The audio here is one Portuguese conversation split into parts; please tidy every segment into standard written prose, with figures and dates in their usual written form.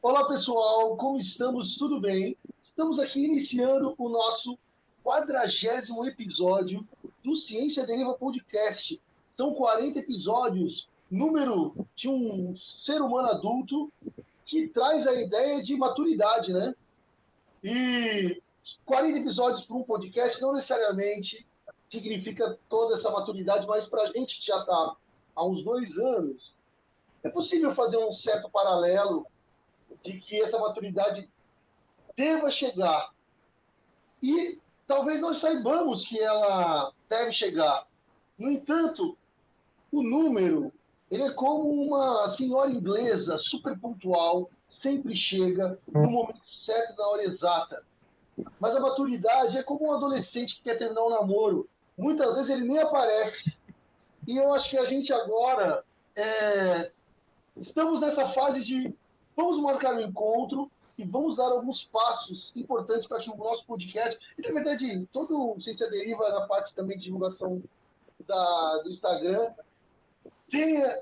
Olá, pessoal, como estamos? Tudo bem? Estamos aqui iniciando o nosso 40º episódio do Ciência Deriva Podcast. São 40 episódios, número de um ser humano adulto que traz a ideia de maturidade, né? E 40 episódios para um podcast não necessariamente significa toda essa maturidade, mas para a gente que já está há uns 2 anos, é possível fazer um certo paralelo de que essa maturidade deva chegar. E talvez nós saibamos que ela deve chegar. No entanto, o número, ele é como uma senhora inglesa super pontual, sempre chega no momento certo, na hora exata. Mas a maturidade é como um adolescente que quer terminar um namoro. Muitas vezes ele nem aparece. E eu acho que a gente agora estamos nessa fase de vamos marcar um encontro e vamos dar alguns passos importantes para que o nosso podcast, e na verdade, todo o Ciência Deriva na parte também de divulgação do Instagram,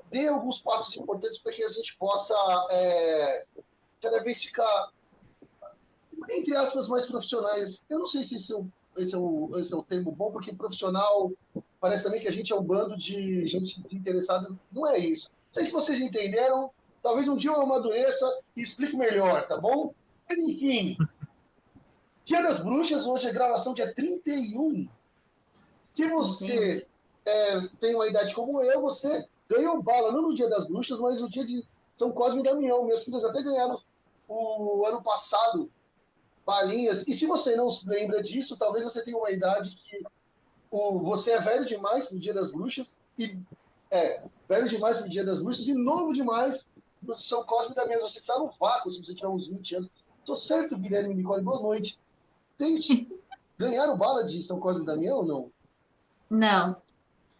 dê alguns passos importantes para que a gente possa cada vez ficar, entre aspas, mais profissionais. Eu não sei se esse é o termo bom, porque profissional parece também que a gente é um bando de gente desinteressada. Não é isso. Não sei se vocês entenderam. Talvez um dia eu amadureça e explique melhor, tá bom? Enfim, Dia das Bruxas, hoje é gravação dia 31. Se 31. você tem uma idade como eu, você ganhou bala, não no Dia das Bruxas, mas no dia de São Cosme e Damião. Meus filhos até ganharam o ano passado balinhas. E se você não se lembra disso, talvez você tenha uma idade que você é velho demais no Dia das Bruxas e velho demais no Dia das Bruxas e novo demais no São Cosme e Damião. Você está no vácuo se você tiver uns 20 anos. Tô certo, Guilherme Nicole, boa noite. Vocês ganharam bala de São Cosme e Damião ou não? Não,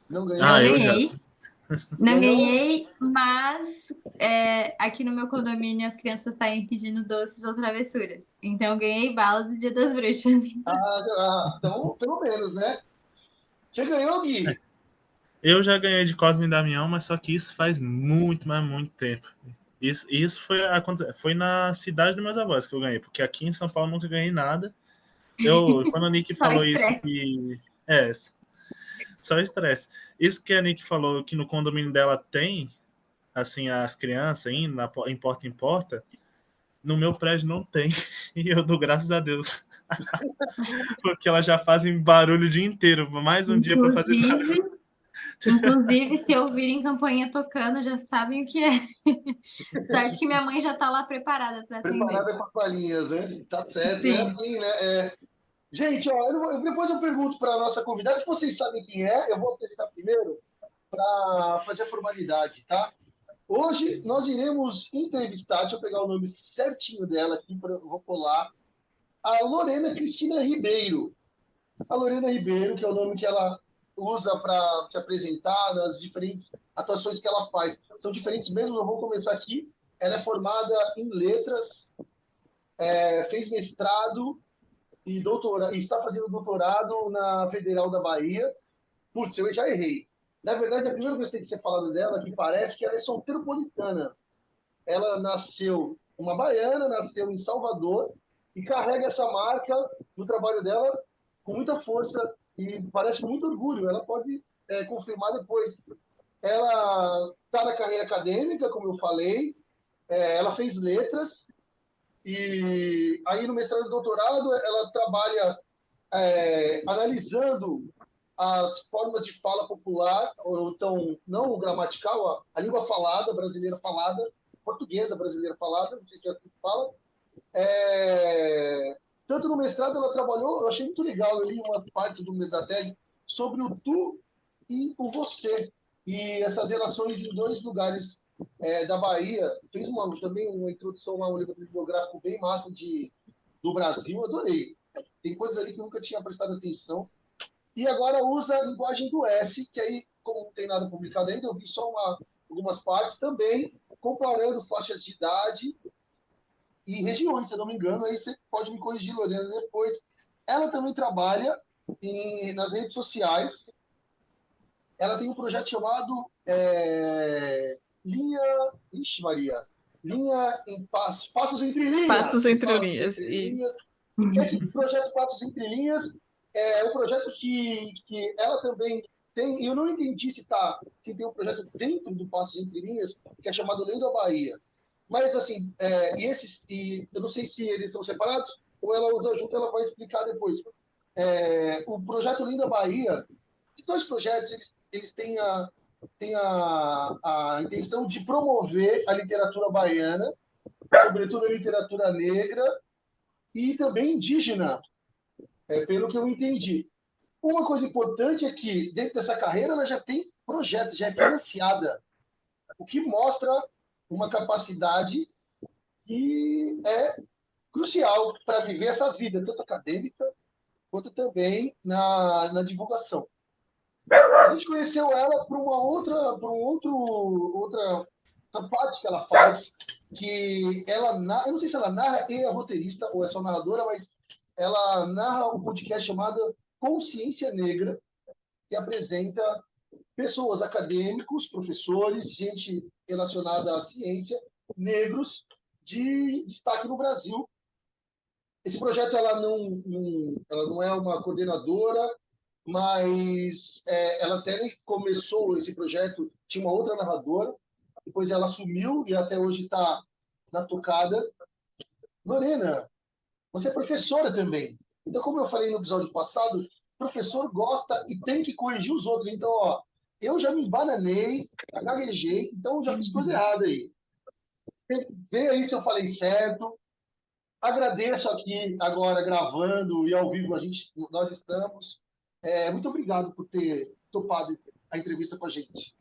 Não não ganharam? Eu já. ganhei. Não Ganhamos. ganhei, mas aqui no meu condomínio as crianças saem pedindo doces ou travessuras. Então eu ganhei bala do Dia das Bruxas. Então, pelo menos, né? Você ganhou, Gui? Eu já ganhei de Cosme e Damião, mas só que isso faz muito, mas muito tempo. Isso foi na cidade dos meus avós que eu ganhei, porque aqui em São Paulo nunca ganhei nada. Quando a Nick Só falou isso estresse. que. Só estresse. Isso que a Nick falou que no condomínio dela tem, assim, as crianças indo em porta, no meu prédio não tem. E eu dou graças a Deus. Porque elas já fazem barulho o dia inteiro. Mais um dia para fazer Inclusive, barulho. inclusive, se ouvirem campainha tocando, já sabem o que é. Sorte que minha mãe já tá lá preparada para atender. Preparada com as palhinhas, né? Tá certo, é Sim. assim, né? Gente, ó, depois eu pergunto para a nossa convidada, que vocês sabem quem é, eu vou apresentar primeiro para fazer a formalidade, tá? Hoje nós iremos entrevistar, deixa eu pegar o nome certinho dela aqui, eu vou colar, a Lorena Cristina Ribeiro. A Lorena Ribeiro, que é o nome que ela usa para se apresentar nas diferentes atuações que ela faz. São diferentes mesmo, eu vou começar aqui. Ela é formada em letras, fez mestrado e está fazendo doutorado na Federal da Bahia. Putz, eu já errei. Na verdade, a primeira coisa que tem que ser falado dela, que parece que ela é solteiropolitana. Ela nasceu uma baiana, nasceu em Salvador e carrega essa marca no trabalho dela com muita força e parece com muito orgulho. Ela pode confirmar depois. Ela está na carreira acadêmica, como eu falei, ela fez letras e aí no mestrado e doutorado ela trabalha analisando as formas de fala popular, ou então não o gramatical, a língua falada, brasileira falada, portuguesa brasileira falada, não sei se é assim que fala. Tanto no mestrado ela trabalhou, eu achei muito legal, eu li umas partes da tese sobre o tu e o você, e essas relações em dois lugares da Bahia. Fez também uma introdução lá, um livro bibliográfico bem massa do Brasil, adorei. Tem coisas ali que eu nunca tinha prestado atenção. E agora usa a linguagem do S, que aí, como não tem nada publicado ainda, eu vi só algumas partes também, comparando faixas de idade e regiões, se eu não me engano. Aí você pode me corrigir, Lorena, depois. Ela também trabalha nas redes sociais. Ela tem um projeto chamado Linha. Ixi, Maria. Linha em Passos entre linhas. Passos entre Passos linhas, entre isso. linhas. Esse projeto Passos entre linhas é um projeto que ela também tem, e eu não entendi se tem um projeto dentro do Passos entre linhas, que é chamado Lei da Bahia. Mas, assim, eu não sei se eles são separados ou ela usa junto, ela vai explicar depois. O projeto Linda Bahia, esses dois projetos, eles têm a intenção de promover a literatura baiana, sobretudo a literatura negra e também indígena, pelo que eu entendi. Uma coisa importante é que, dentro dessa carreira, ela já tem projeto, já é financiada, o que mostra uma capacidade que é crucial para viver essa vida, tanto acadêmica quanto também na divulgação. A gente conheceu ela por outra parte que ela faz, que ela, eu não sei se ela narra e é roteirista ou é só narradora, mas ela narra um podcast chamado Consciência Negra, que apresenta pessoas, acadêmicos, professores, gente relacionada à ciência, negros de destaque no Brasil. Esse projeto ela não é uma coordenadora, mas ela até começou esse projeto, tinha uma outra narradora, depois ela assumiu e até hoje está na tocada. Lorena, você é professora também. Então, como eu falei no episódio passado, professor gosta e tem que corrigir os outros. Então, ó, eu já me bananei, gaguejei, então já fiz coisa errada aí. Vê aí se eu falei certo. Agradeço aqui agora gravando e ao vivo nós estamos. Muito obrigado por ter topado a entrevista com a gente.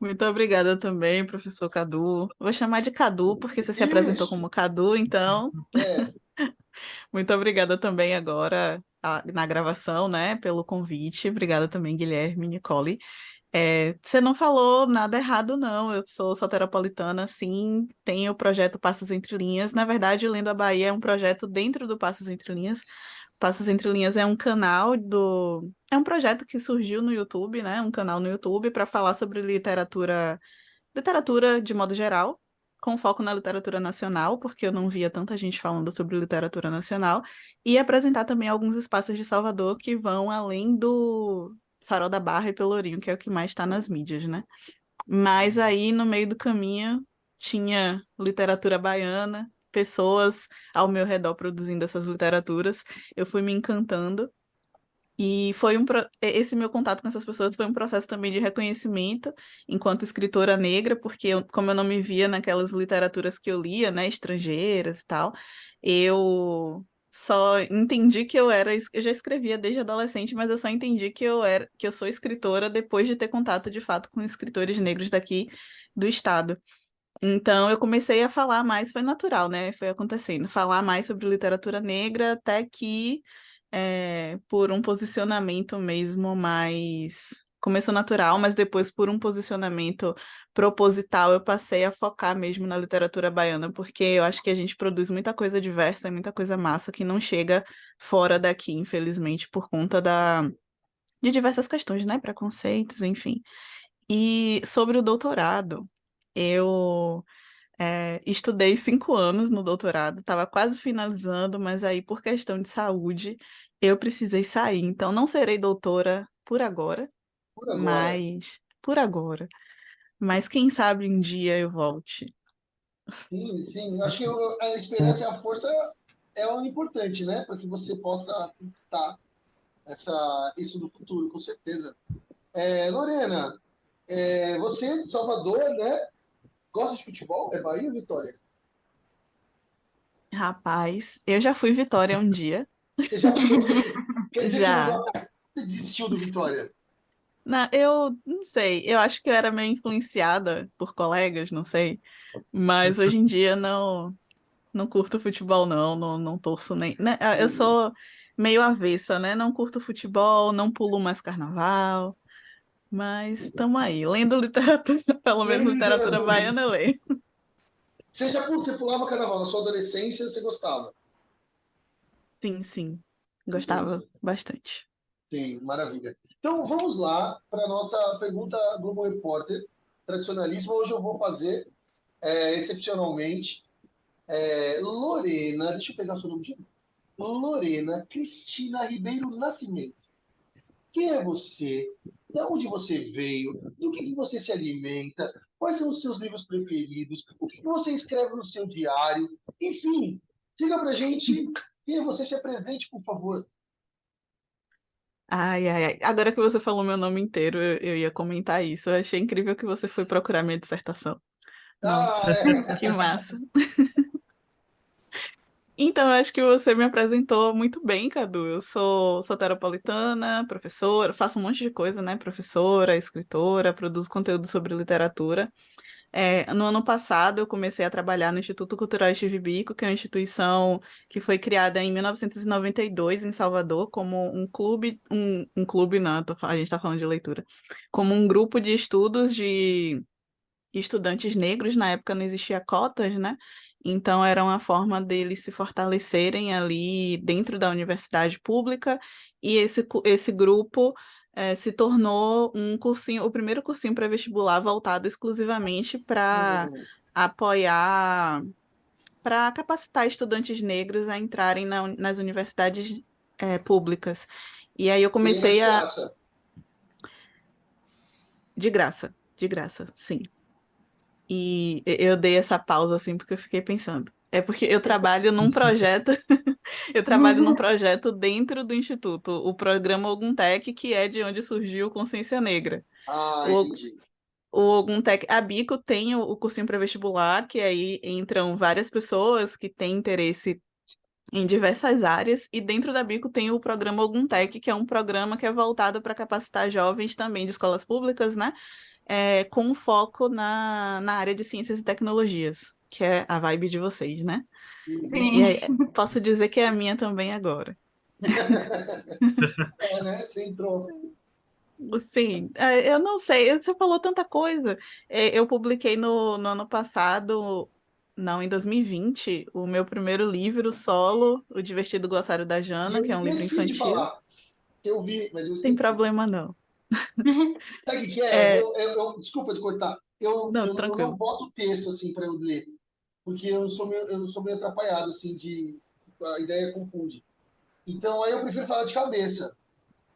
Muito obrigada também, professor Cadu. Vou chamar de Cadu, porque você se apresentou Isso. como Cadu, então. É. Muito obrigada também agora na gravação, né, pelo convite. Obrigada também, Guilherme, Nicole. Você não falou nada errado, não. Eu sou soteropolitana, sim, tenho o projeto Passos Entre Linhas. Na verdade, o Lendo a Bahia é um projeto dentro do Passos Entre Linhas. Passos Entre Linhas é um canal do. É um projeto que surgiu no YouTube, né? Um canal no YouTube para falar sobre literatura de modo geral, com foco na literatura nacional, porque eu não via tanta gente falando sobre literatura nacional, e apresentar também alguns espaços de Salvador que vão além do Farol da Barra e Pelourinho, que é o que mais está nas mídias, né? Mas aí, no meio do caminho, tinha literatura baiana, pessoas ao meu redor produzindo essas literaturas. Eu fui me encantando. E esse meu contato com essas pessoas foi um processo também de reconhecimento enquanto escritora negra, porque como eu não me via naquelas literaturas que eu lia, né, estrangeiras e tal, eu só entendi que eu já escrevia desde adolescente, mas eu só entendi que eu sou escritora depois de ter contato de fato com escritores negros daqui do estado. Então eu comecei a falar mais, foi natural, né? Foi acontecendo, falar mais sobre literatura negra até que por um posicionamento mesmo mais. Começou natural, mas depois, por um posicionamento proposital, eu passei a focar mesmo na literatura baiana, porque eu acho que a gente produz muita coisa diversa e muita coisa massa que não chega fora daqui, infelizmente, por conta de diversas questões, né? Preconceitos, enfim. E sobre o doutorado, eu estudei 5 anos no doutorado, estava quase finalizando, mas aí, por questão de saúde, eu precisei sair. Então, não serei doutora por agora, Por agora. por agora. Mas quem sabe um dia eu volte. Sim, sim. Acho que a esperança e a força é o importante, né? Para que você possa conquistar isso no futuro, com certeza. Lorena, você é de Salvador, né? Gosta de futebol? É Bahia ou Vitória? Rapaz, eu já fui Vitória um dia, Você já foi? Quer dizer que você não já. gosta, você desistiu do Vitória? Eu não sei, eu acho que eu era meio influenciada por colegas, não sei. Mas hoje em dia não curto futebol, não torço nem. Né? Eu sou meio avessa, né? Não curto futebol, não pulo mais carnaval, mas estamos aí, lendo literatura, pelo menos literatura Lembrando, baiana eu leio. você pulava carnaval na sua adolescência, você gostava? Sim, sim, gostava Entendi. bastante. Sim, maravilha. Então vamos lá para a nossa pergunta Globo Repórter, tradicionalíssima. Hoje eu vou fazer excepcionalmente. Lorena, deixa eu pegar o seu nome de novo. Lorena Cristina Ribeiro Nascimento. Quem é você? De onde você veio? Do que você se alimenta? Quais são os seus livros preferidos? O que você escreve no seu diário? Enfim, diga pra gente quem é você, se apresente, por favor. Ai, ai, ai. Agora que você falou meu nome inteiro, eu ia comentar isso. Eu achei incrível que você foi procurar minha dissertação. Ah, Nossa, que massa. Então, eu acho que você me apresentou muito bem, Cadu. Eu sou soteropolitana, professora, faço um monte de coisa, né? Professora, escritora, produzo conteúdo sobre literatura. No ano passado, eu comecei a trabalhar no Instituto Cultural Steve Biko, que é uma instituição que foi criada em 1992 em Salvador, como um clube, um clube não, a gente está falando de leitura, como um grupo de estudos de estudantes negros. Na época não existia cotas, né? Então era uma forma deles se fortalecerem ali dentro da universidade pública, e esse grupo se tornou um cursinho, o primeiro cursinho pré-vestibular voltado exclusivamente para apoiar, para capacitar estudantes negros a entrarem nas universidades públicas. E aí eu e ainda de comecei a. graça. De graça, sim. E eu dei essa pausa assim porque eu fiquei pensando. É porque eu trabalho num projeto, eu trabalho num projeto dentro do Instituto, o programa Oguntec, que é de onde surgiu o Consciência Negra. Ah, O, entendi. o Oguntec, a Bico tem o cursinho pré-vestibular, que aí entram várias pessoas que têm interesse em diversas áreas, e dentro da Bico tem o programa Oguntec, que é um programa que é voltado para capacitar jovens também de escolas públicas, né? Com um foco na área de ciências e tecnologias, que é a vibe de vocês, né? E aí, Sim. posso dizer que é a minha também agora. Né? Você entrou. Sim, eu não sei, você falou tanta coisa. Eu publiquei no ano passado, não, em 2020, o meu primeiro livro solo, O Divertido Glossário da E Jana, eu que é um livro esqueci de infantil. falar. Eu vi, mas eu Tem esqueci. problema não. Sabe o que que é? É, Desculpa te cortar. Eu, não, eu, eu não tranquilo. boto texto assim para eu ler, porque eu sou meio atrapalhado, assim, a ideia confunde. Então aí eu prefiro falar de cabeça.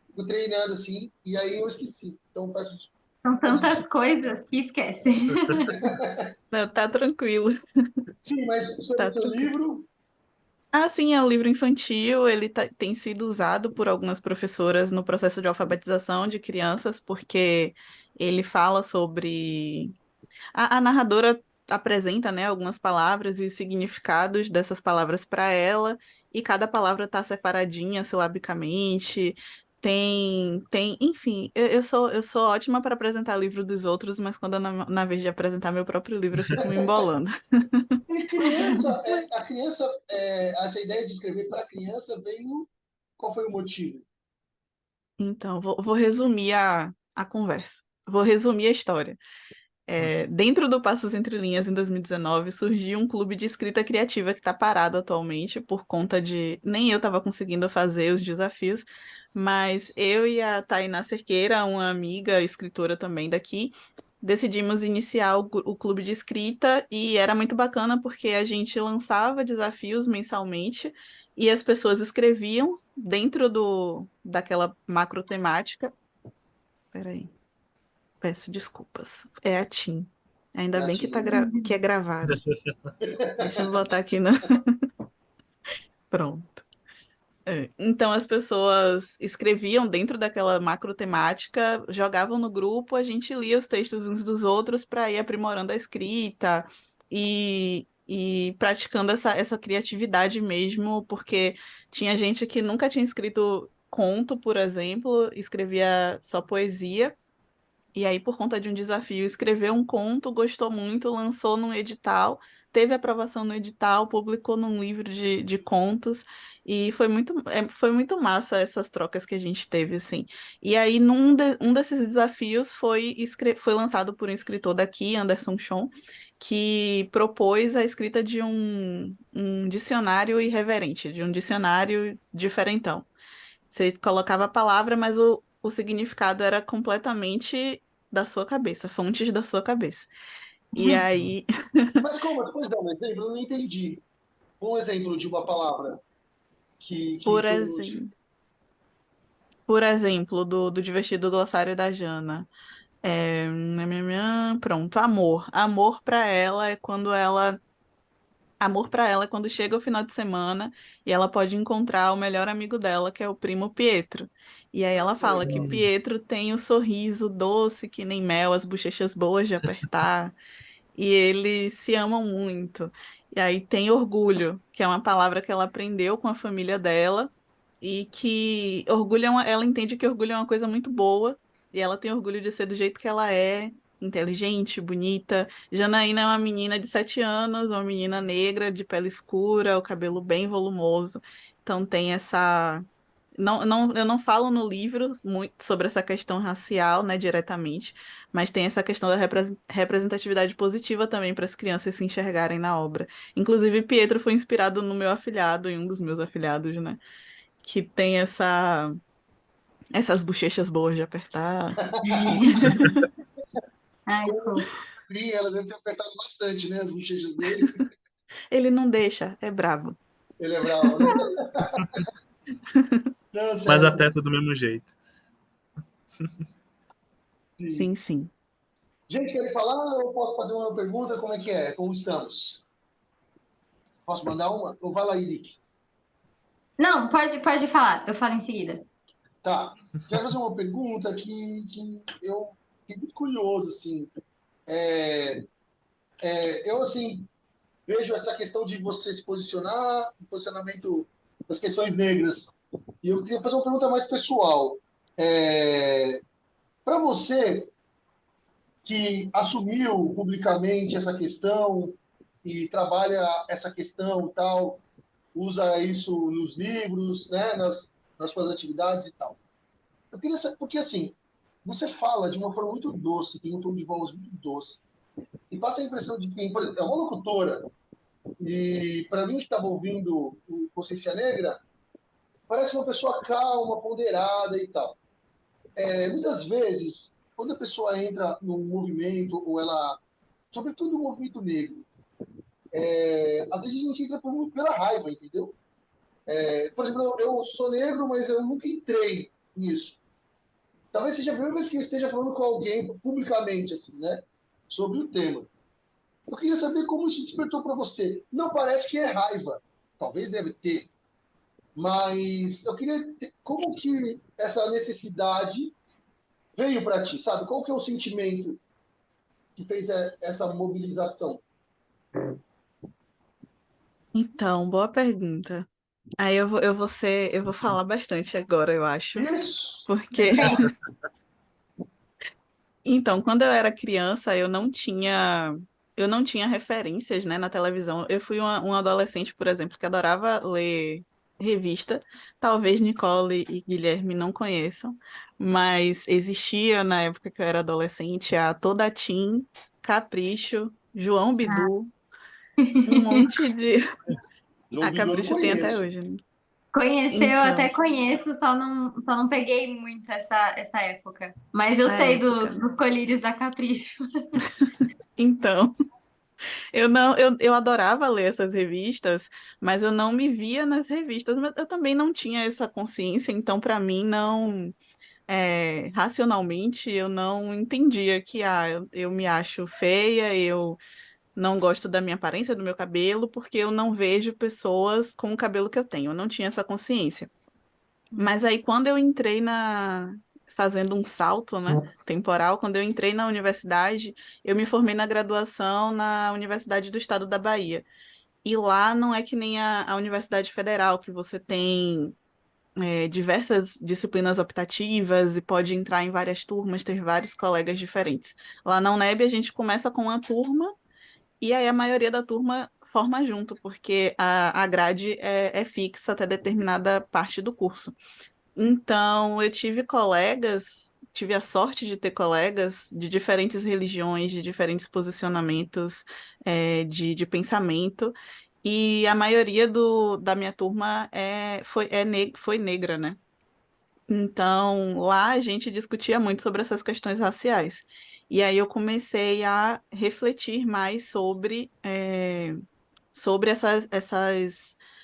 Fico treinando assim, e aí eu esqueci. Então São peço tantas desculpa. coisas que esquece. Não, tá tranquilo, Sim, mas sobre tá o seu tranquilo. livro, Ah, sim, é um livro infantil. Ele tem sido usado por algumas professoras no processo de alfabetização de crianças, porque ele fala sobre. A narradora apresenta, né, algumas palavras e os significados dessas palavras para ela, e cada palavra está separadinha silabicamente. Enfim, eu sou ótima para apresentar livro dos outros, mas quando é na vez de apresentar meu próprio livro, eu fico me embolando. e a criança, essa ideia de escrever para criança veio. Qual foi o motivo? Então, vou resumir a conversa. Vou resumir a história. Dentro do Passos Entre Linhas, em 2019, surgiu um clube de escrita criativa que está parado atualmente por conta de. Nem eu estava conseguindo fazer os desafios, mas eu e a Tainá Cerqueira, uma amiga escritora também daqui, decidimos iniciar o clube de escrita, e era muito bacana porque a gente lançava desafios mensalmente e as pessoas escreviam dentro daquela macro temática. Peraí. Peço desculpas. É a Tim. Ainda bem que, Gatinho. que é gravado. Deixa eu botar aqui no. Pronto. Então as pessoas escreviam dentro daquela macro temática, jogavam no grupo, a gente lia os textos uns dos outros para ir aprimorando a escrita e praticando essa criatividade mesmo, porque tinha gente que nunca tinha escrito conto, por exemplo, escrevia só poesia. E aí, por conta de um desafio, escreveu um conto, gostou muito, lançou num edital, teve aprovação no edital, publicou num livro de contos, e foi muito massa essas trocas que a gente teve, assim. E aí, um desses desafios foi lançado por um escritor daqui, Anderson Chon, que propôs a escrita de um dicionário irreverente, de um dicionário diferentão. Você colocava a palavra, mas o significado era completamente da sua cabeça, fontes da sua cabeça. E aí, Mas como? Depois dá um exemplo, eu não entendi. Um exemplo de uma palavra por que não. exemplo, por exemplo, do Divertido Glossário da Jana. Pronto, amor. Amor pra ela é quando chega o final de semana e ela pode encontrar o melhor amigo dela, que é o primo Pietro. E aí ela fala que Legal. Pietro tem o sorriso doce que nem mel, as bochechas boas de apertar, e eles se amam muito. E aí tem orgulho, que é uma palavra que ela aprendeu com a família dela, e que ela entende que orgulho é uma coisa muito boa, e ela tem orgulho de ser do jeito que ela é, inteligente, bonita. Janaína é uma menina de 7 anos, uma menina negra, de pele escura, o cabelo bem volumoso. Então tem essa. Eu não falo no livro muito sobre essa questão racial, né, diretamente, mas tem essa questão da representatividade positiva também para as crianças se enxergarem na obra. Inclusive, Pietro foi inspirado no meu afilhado, em um dos meus afilhados, né, que tem essas bochechas boas de apertar. Ai, Como fofo. sim, ela deve ter apertado bastante, né? As bochechas dele. Ele não deixa, é bravo. Ele é bravo, né? Não, Mas sério. aperta do mesmo jeito. Sim. Sim, sim. Gente, querem falar? Eu posso fazer uma pergunta? Como é que é? Como estamos? Posso mandar uma? Ou vai lá, Nick. Não, pode falar, eu falo em seguida. Tá. Quero fazer uma pergunta que eu fiquei muito curioso, assim. É, eu, assim, vejo essa questão de você se posicionar, o posicionamento das questões negras. E eu queria fazer uma pergunta mais pessoal. Para você, que assumiu publicamente essa questão e trabalha essa questão e tal, usa isso nos livros, né, nas suas atividades e tal. Eu queria saber, porque assim, você fala de uma forma muito doce, tem um tom de voz muito doce, e passa a impressão de que, por exemplo, é uma locutora, e para mim que estava ouvindo o Consciência Negra, parece uma pessoa calma, ponderada e tal. Muitas vezes, quando a pessoa entra num movimento, ou ela, sobretudo o movimento negro, às vezes a gente entra pela raiva, entendeu? Por exemplo, eu sou negro, mas eu nunca entrei nisso. Talvez seja a primeira vez que eu esteja falando com alguém publicamente, assim, né? Sobre o tema. Eu queria saber como isso despertou para você. Não parece que é raiva. Talvez deve ter. Mas eu queria ter, como que essa necessidade veio para ti, sabe? Qual que é o sentimento que fez essa mobilização? Então, boa pergunta. Aí eu vou falar bastante agora, eu acho, Isso! porque então, quando eu era criança, eu não tinha referências, né, na televisão. Eu fui uma adolescente, por exemplo, que adorava ler revista. Talvez Nicole e Guilherme não conheçam, mas existia na época que eu era adolescente a Toda Teen, Capricho, João Bidu, um monte de. João A Bidu eu não Capricho tem até conheço. hoje, né? Conhecer, eu até Então, conheço, só não peguei muito essa época. Mas eu a sei época, né? dos colírios da Capricho. Então. Eu não, eu adorava ler essas revistas, mas eu não me via nas revistas, mas eu também não tinha essa consciência, então para mim não, racionalmente eu não entendia que eu me acho feia, eu não gosto da minha aparência, do meu cabelo, porque eu não vejo pessoas com o cabelo que eu tenho, eu não tinha essa consciência. Mas aí quando eu entrei fazendo um salto, né, temporal, quando eu entrei na universidade, eu me formei na graduação na Universidade do Estado da Bahia. E lá não é que nem a Universidade Federal, que você tem diversas disciplinas optativas e pode entrar em várias turmas, ter vários colegas diferentes. Lá na UNEB a gente começa com uma turma e aí a maioria da turma forma junto, porque a grade é fixa até determinada parte do curso. Então, eu tive a sorte de ter colegas de diferentes religiões, de diferentes posicionamentos, de pensamento, e a maioria da minha turma foi negra, né? Então, lá a gente discutia muito sobre essas questões raciais. E aí eu comecei a refletir mais sobre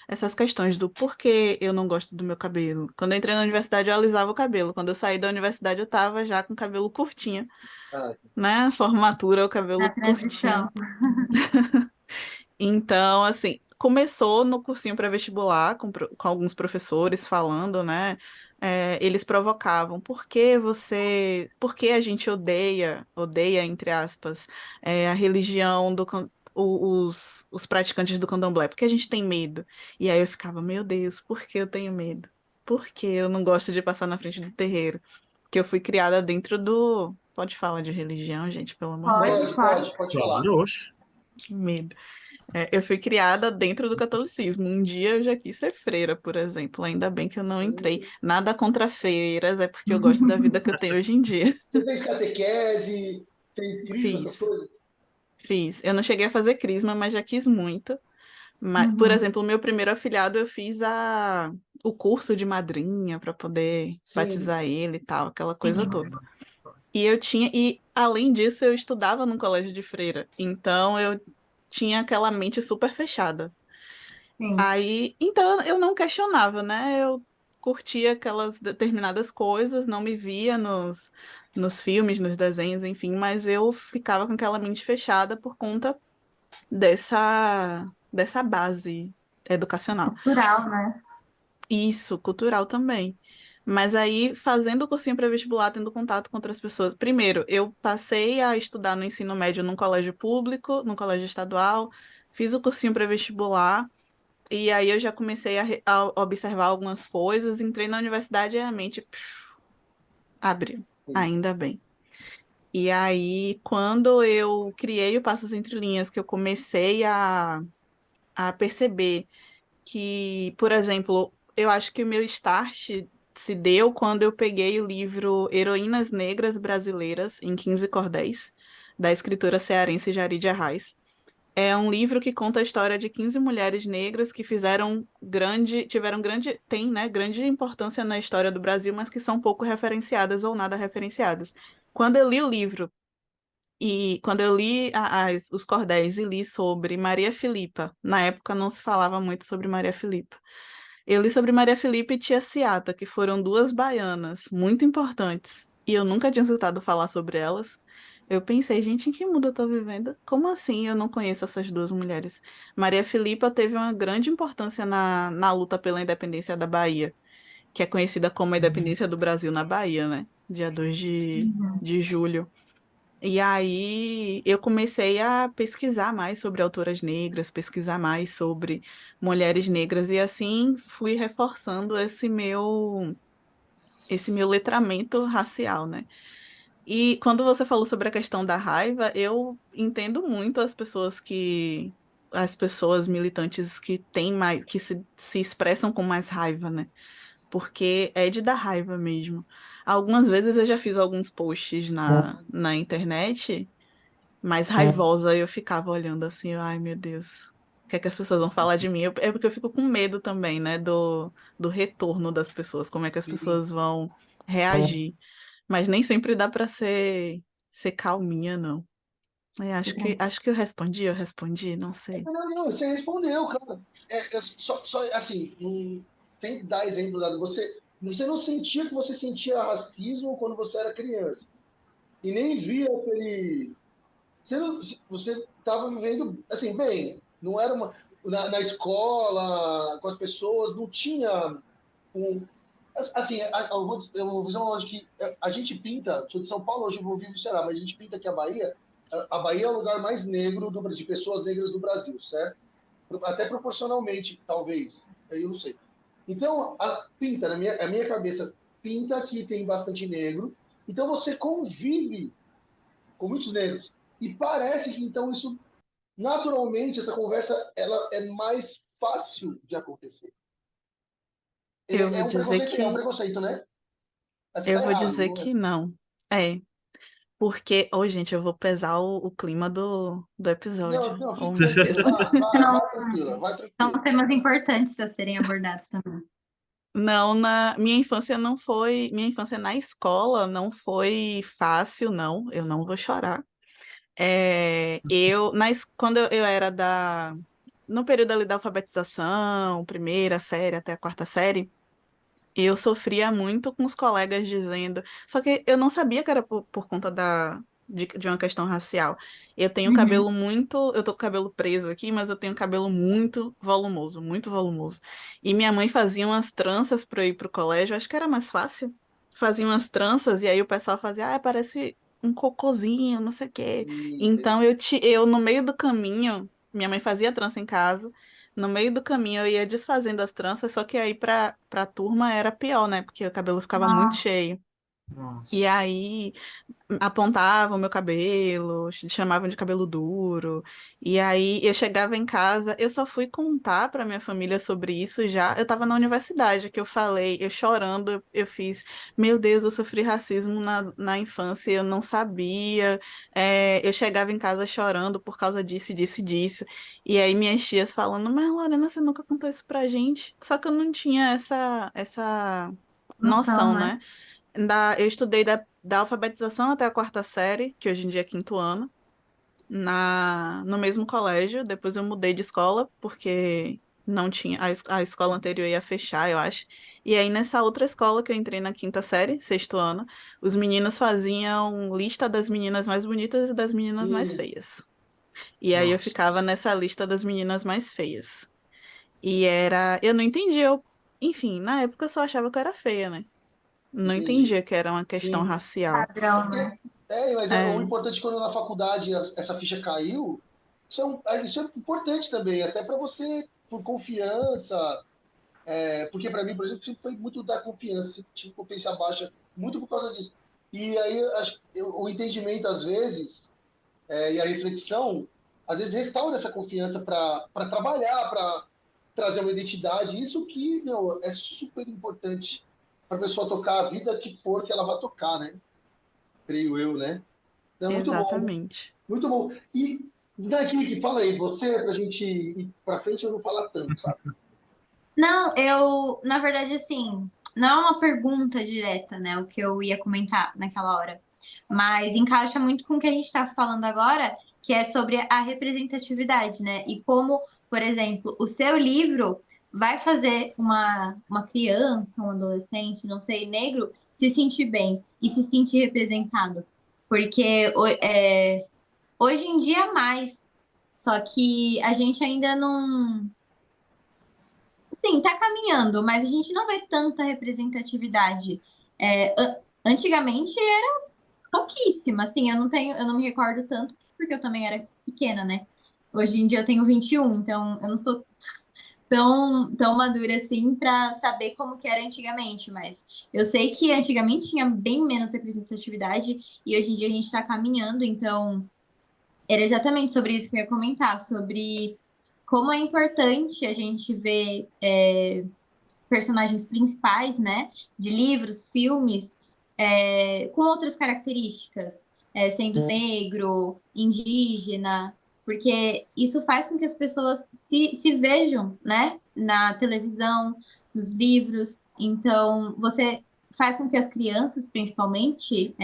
essas questões do porquê eu não gosto do meu cabelo. Quando eu entrei na universidade, eu alisava o cabelo. Quando eu saí da universidade, eu tava já com o cabelo curtinho, Ah, né? Formatura, o Na cabelo curtinho. transição. Então, assim, começou no cursinho pré-vestibular, com alguns professores falando, né? Eles provocavam, por que a gente odeia, entre aspas, a religião os praticantes do candomblé? Porque a gente tem medo. E aí eu ficava, meu Deus, por que eu tenho medo? Por que eu não gosto de passar na frente do terreiro? Porque eu fui criada dentro do. Pode falar de religião, gente, pelo amor de Pode, Deus. pode falar. Claro, oxe. Que medo. Eu fui criada dentro do catolicismo. Um dia eu já quis ser freira, por exemplo. Ainda bem que eu não entrei. Nada contra freiras, é porque eu gosto da vida que eu tenho hoje em dia. Você fez catequese, fez crisma, essas Fiz, coisas? fiz. Eu não cheguei a fazer crisma, mas já quis muito. Mas, por Uhum. exemplo, o meu primeiro afilhado eu fiz o curso de madrinha para poder Sim. batizar ele e tal, aquela coisa Sim, toda. E além disso, eu estudava num colégio de freira. Então eu tinha aquela mente super fechada. sim. Aí, então eu não questionava, né? Eu curtia aquelas determinadas coisas, não me via nos filmes, nos desenhos, enfim, mas eu ficava com aquela mente fechada por conta dessa base educacional. Cultural, né? Isso, cultural também. Mas aí, fazendo o cursinho pré-vestibular, tendo contato com outras pessoas. Primeiro, eu passei a estudar no ensino médio num colégio público, num colégio estadual, fiz o cursinho pré-vestibular. E aí eu já comecei a observar algumas coisas, entrei na universidade e a mente abriu, Sim. ainda bem. E aí, quando eu criei o Passos Entre Linhas, que eu comecei a perceber que, por exemplo, eu acho que o meu start se deu quando eu peguei o livro Heroínas Negras Brasileiras em 15 Cordéis, da escritora cearense Jari de Arraes. É um livro que conta a história de 15 mulheres negras que têm, né, grande importância na história do Brasil, mas que são pouco referenciadas ou nada referenciadas. Quando eu li o livro e quando eu li os cordéis e li sobre Maria Filipa, na época não se falava muito sobre Maria Filipa. Eu li sobre Maria Filipa e Tia Ciata, que foram duas baianas muito importantes, e eu nunca tinha escutado falar sobre elas. Eu pensei, gente, em que mundo eu tô vivendo? Como assim eu não conheço essas duas mulheres? Maria Filipa teve uma grande importância na luta pela independência da Bahia, que é conhecida como a independência do Brasil na Bahia, né? Dia 2 Uhum. de julho. E aí eu comecei a pesquisar mais sobre autoras negras, pesquisar mais sobre mulheres negras, e assim fui reforçando esse meu letramento racial, né? E quando você falou sobre a questão da raiva, eu entendo muito as pessoas militantes que têm mais, que se expressam com mais raiva, né? Porque é de dar raiva mesmo. Algumas vezes eu já fiz alguns posts na internet mais raivosa, eu ficava olhando assim, ai meu Deus, o que é que as pessoas vão falar de mim? É porque eu fico com medo também, né, do retorno das pessoas, como é que as Sim. pessoas vão reagir. Mas nem sempre dá para ser calminha, não. Acho que eu respondi, não sei. Não, você respondeu, cara. Só assim, sem dar exemplo dado, você não sentia que você sentia racismo quando você era criança. E nem via aquele. Você estava vivendo, assim, bem, não era uma. Na escola, com as pessoas, não tinha um. Assim, eu vou fazer uma lógica que a gente pinta, sou de São Paulo, hoje eu vou vivo, será, mas a gente pinta que a Bahia, a Bahia é o lugar mais negro de pessoas negras do Brasil, certo? Até proporcionalmente, talvez, eu não sei. Então, pinta, a minha cabeça, pinta que tem bastante negro, então você convive com muitos negros. E parece que, então, isso, naturalmente, essa conversa, ela é mais fácil de acontecer. Eu É vou um dizer preconceito, que né? Mas você eu tá vou errado, dizer não é? que não. É, porque, gente, eu vou pesar o clima do episódio. Não, não, Oh, fique meu Deus. tranquila, São, vai tranquila, vai são tranquila. temas importantes a serem abordados também. Não, na minha infância não foi, minha infância na escola não foi fácil, não. Eu não vou chorar. Quando eu era no período ali da alfabetização, primeira série até a quarta série, eu sofria muito com os colegas dizendo. Só que eu não sabia que era por conta de uma questão racial. Eu tenho Uhum. cabelo muito. Eu tô com o cabelo preso aqui, mas eu tenho cabelo muito volumoso, muito volumoso. E minha mãe fazia umas tranças para eu ir pro colégio, acho que era mais fácil. Fazia umas tranças, e aí o pessoal fazia, parece um cocôzinho, não sei o quê. Então eu no meio do caminho, minha mãe fazia trança em casa. No meio do caminho eu ia desfazendo as tranças, só que aí pra turma era pior, né? Porque o cabelo ficava muito Nossa, cheio. E Nossa. aí apontavam meu cabelo, chamavam de cabelo duro. E aí eu chegava em casa, eu só fui contar para minha família sobre isso já. Eu estava na universidade, que eu falei, eu chorando, eu fiz, meu Deus, eu sofri racismo na infância, eu não sabia. Eu chegava em casa chorando por causa disso, disso, e disso. E aí minhas tias falando, mas Lorena, você nunca contou isso pra gente. Só que eu não tinha essa noção, noção, né? né? Eu estudei da alfabetização até a quarta série, que hoje em dia é quinto ano, no mesmo colégio. Depois eu mudei de escola, porque não tinha, a escola anterior ia fechar, eu acho. E aí, nessa outra escola que eu entrei na quinta série, sexto ano, os meninos faziam lista das meninas mais bonitas e das meninas mais Sim, feias. E aí eu ficava Nossa. nessa lista das meninas mais feias. Eu não entendia, enfim, na época eu só achava que eu era feia, né? Não entendi. entendia que era uma questão Sim. racial. É Padrão, porque, né? mas o É, importante quando na faculdade essa ficha caiu, isso é importante também, até para você, por confiança, porque para mim, por exemplo, sempre foi muito da confiança, sempre tive confiança baixa, muito por causa disso. E aí o entendimento, às vezes, e a reflexão, às vezes restaura essa confiança para trabalhar, para trazer uma identidade. Isso que, meu, é super importante para a pessoa tocar a vida que for que ela vai tocar, né? Creio eu, né? Então, é muito bom, exatamente. muito bom. E daqui, que fala aí, você, para a gente ir para frente, eu não falar tanto, sabe? Não, na verdade, assim, não é uma pergunta direta, né? O que eu ia comentar naquela hora. Mas encaixa muito com o que a gente está falando agora, que é sobre a representatividade, né? E como, por exemplo, o seu livro vai fazer uma criança, um adolescente, não sei, negro, se sentir bem e se sentir representado. Porque hoje em dia mais. Só que a gente ainda não. Sim, tá caminhando, mas a gente não vê tanta representatividade. Antigamente era pouquíssima, assim, eu não me recordo tanto, porque eu também era pequena, né? Hoje em dia eu tenho 21, então eu não sou tão madura assim pra saber como que era antigamente, mas eu sei que antigamente tinha bem menos representatividade e hoje em dia a gente tá caminhando, então era exatamente sobre isso que eu ia comentar, sobre como é importante a gente ver personagens principais, né, de livros, filmes, com outras características, sendo negro, indígena, porque isso faz com que as pessoas se vejam, né, na televisão, nos livros. Então, você faz com que as crianças, principalmente,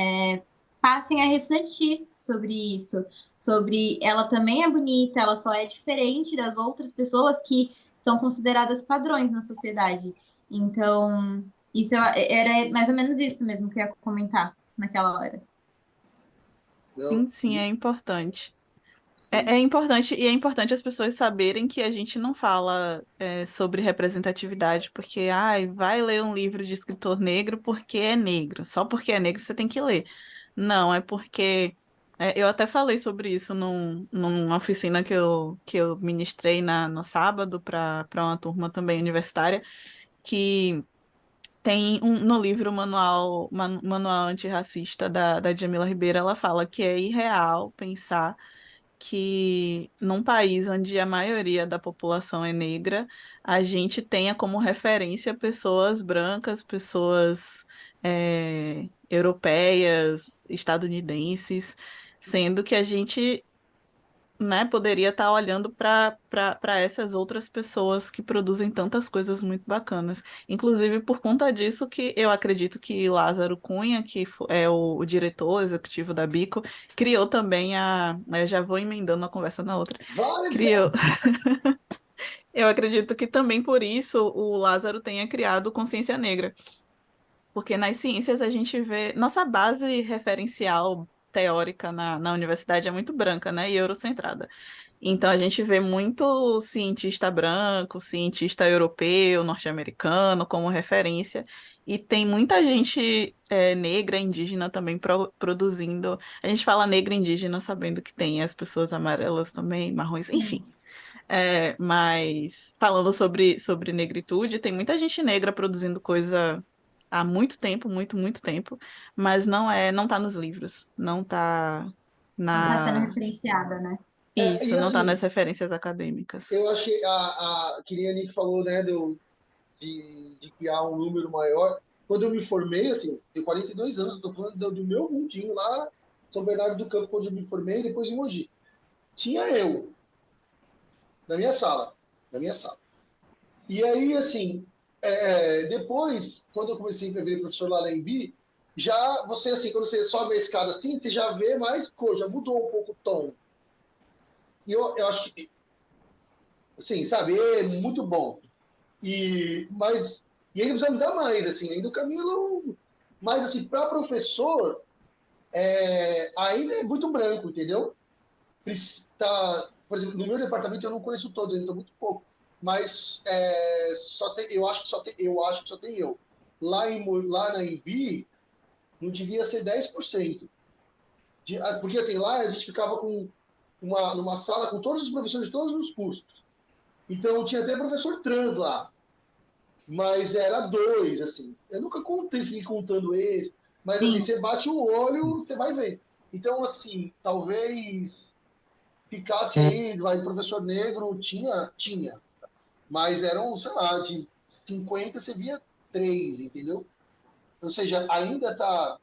passem a refletir sobre isso, sobre ela também é bonita, ela só é diferente das outras pessoas que são consideradas padrões na sociedade. Então, era mais ou menos isso mesmo que eu ia comentar naquela hora. Eu, Sim, sim, é importante. É sim. importante, e é importante as pessoas saberem que a gente não fala sobre representatividade, porque, ai, vai ler um livro de escritor negro porque é negro. Só porque é negro você tem que ler. Não, é porque. Eu até falei sobre isso numa oficina que eu ministrei no sábado para uma turma também universitária, que tem no livro Manual Antirracista da Djamila Ribeiro, ela fala que é irreal pensar que num país onde a maioria da população é negra, a gente tenha como referência pessoas brancas, pessoas europeias, estadunidenses, sendo que a gente né, poderia estar olhando para essas outras pessoas que produzem tantas coisas muito bacanas. Inclusive, por conta disso que eu acredito que Lázaro Cunha, é o diretor executivo da Bico, criou também eu já vou emendando uma conversa na outra. Vai, Criou. Eu acredito que também por isso o Lázaro tenha criado Consciência Negra. Porque nas ciências a gente vê. Nossa base referencial teórica na universidade é muito branca, né? E eurocentrada. Então a gente vê muito cientista branco, cientista europeu, norte-americano como referência. E tem muita gente negra, indígena também produzindo. A gente fala negra indígena sabendo que tem as pessoas amarelas também, marrons, enfim. Sim. Mas falando sobre negritude, tem muita gente negra produzindo coisa há muito tempo, muito, muito tempo, mas não tá nos livros, não tá Não está sendo na referenciada, né? isso, e não tá nas assim, referências acadêmicas. eu achei que nem a Nick falou, né, de criar um número maior. Quando eu me formei, assim, tenho 42 anos, estou falando do meu mundinho lá, São Bernardo do Campo, quando eu me formei, depois em Mogi. Tinha eu, na minha sala, na minha sala. E aí, assim, depois, quando eu comecei a ver professor lá na Embi, já você, assim, quando você sobe a escada assim, você já vê mais coisa, já mudou um pouco o tom. E eu acho que, assim, sabe, é muito bom. E ainda precisa mudar mais, assim, ainda o Camilo. Mas, assim, para professor, ainda é muito branco, entendeu? Tá, por exemplo, no meu departamento eu não conheço todos, ainda muito pouco. Mas eu acho que só tem eu. Lá na Embi, não devia ser 10%. Porque assim, lá a gente ficava numa sala com todos os professores de todos os cursos. Então tinha até professor trans lá. Mas era dois, assim. Eu nunca contei, fiquei contando esse. Mas assim, Sim. você bate o olho, Sim. você vai ver. Então, assim, talvez ficasse aí, vai, professor negro, tinha. Mas eram, sei lá, de 50 você via três, entendeu? Ou seja, ainda está.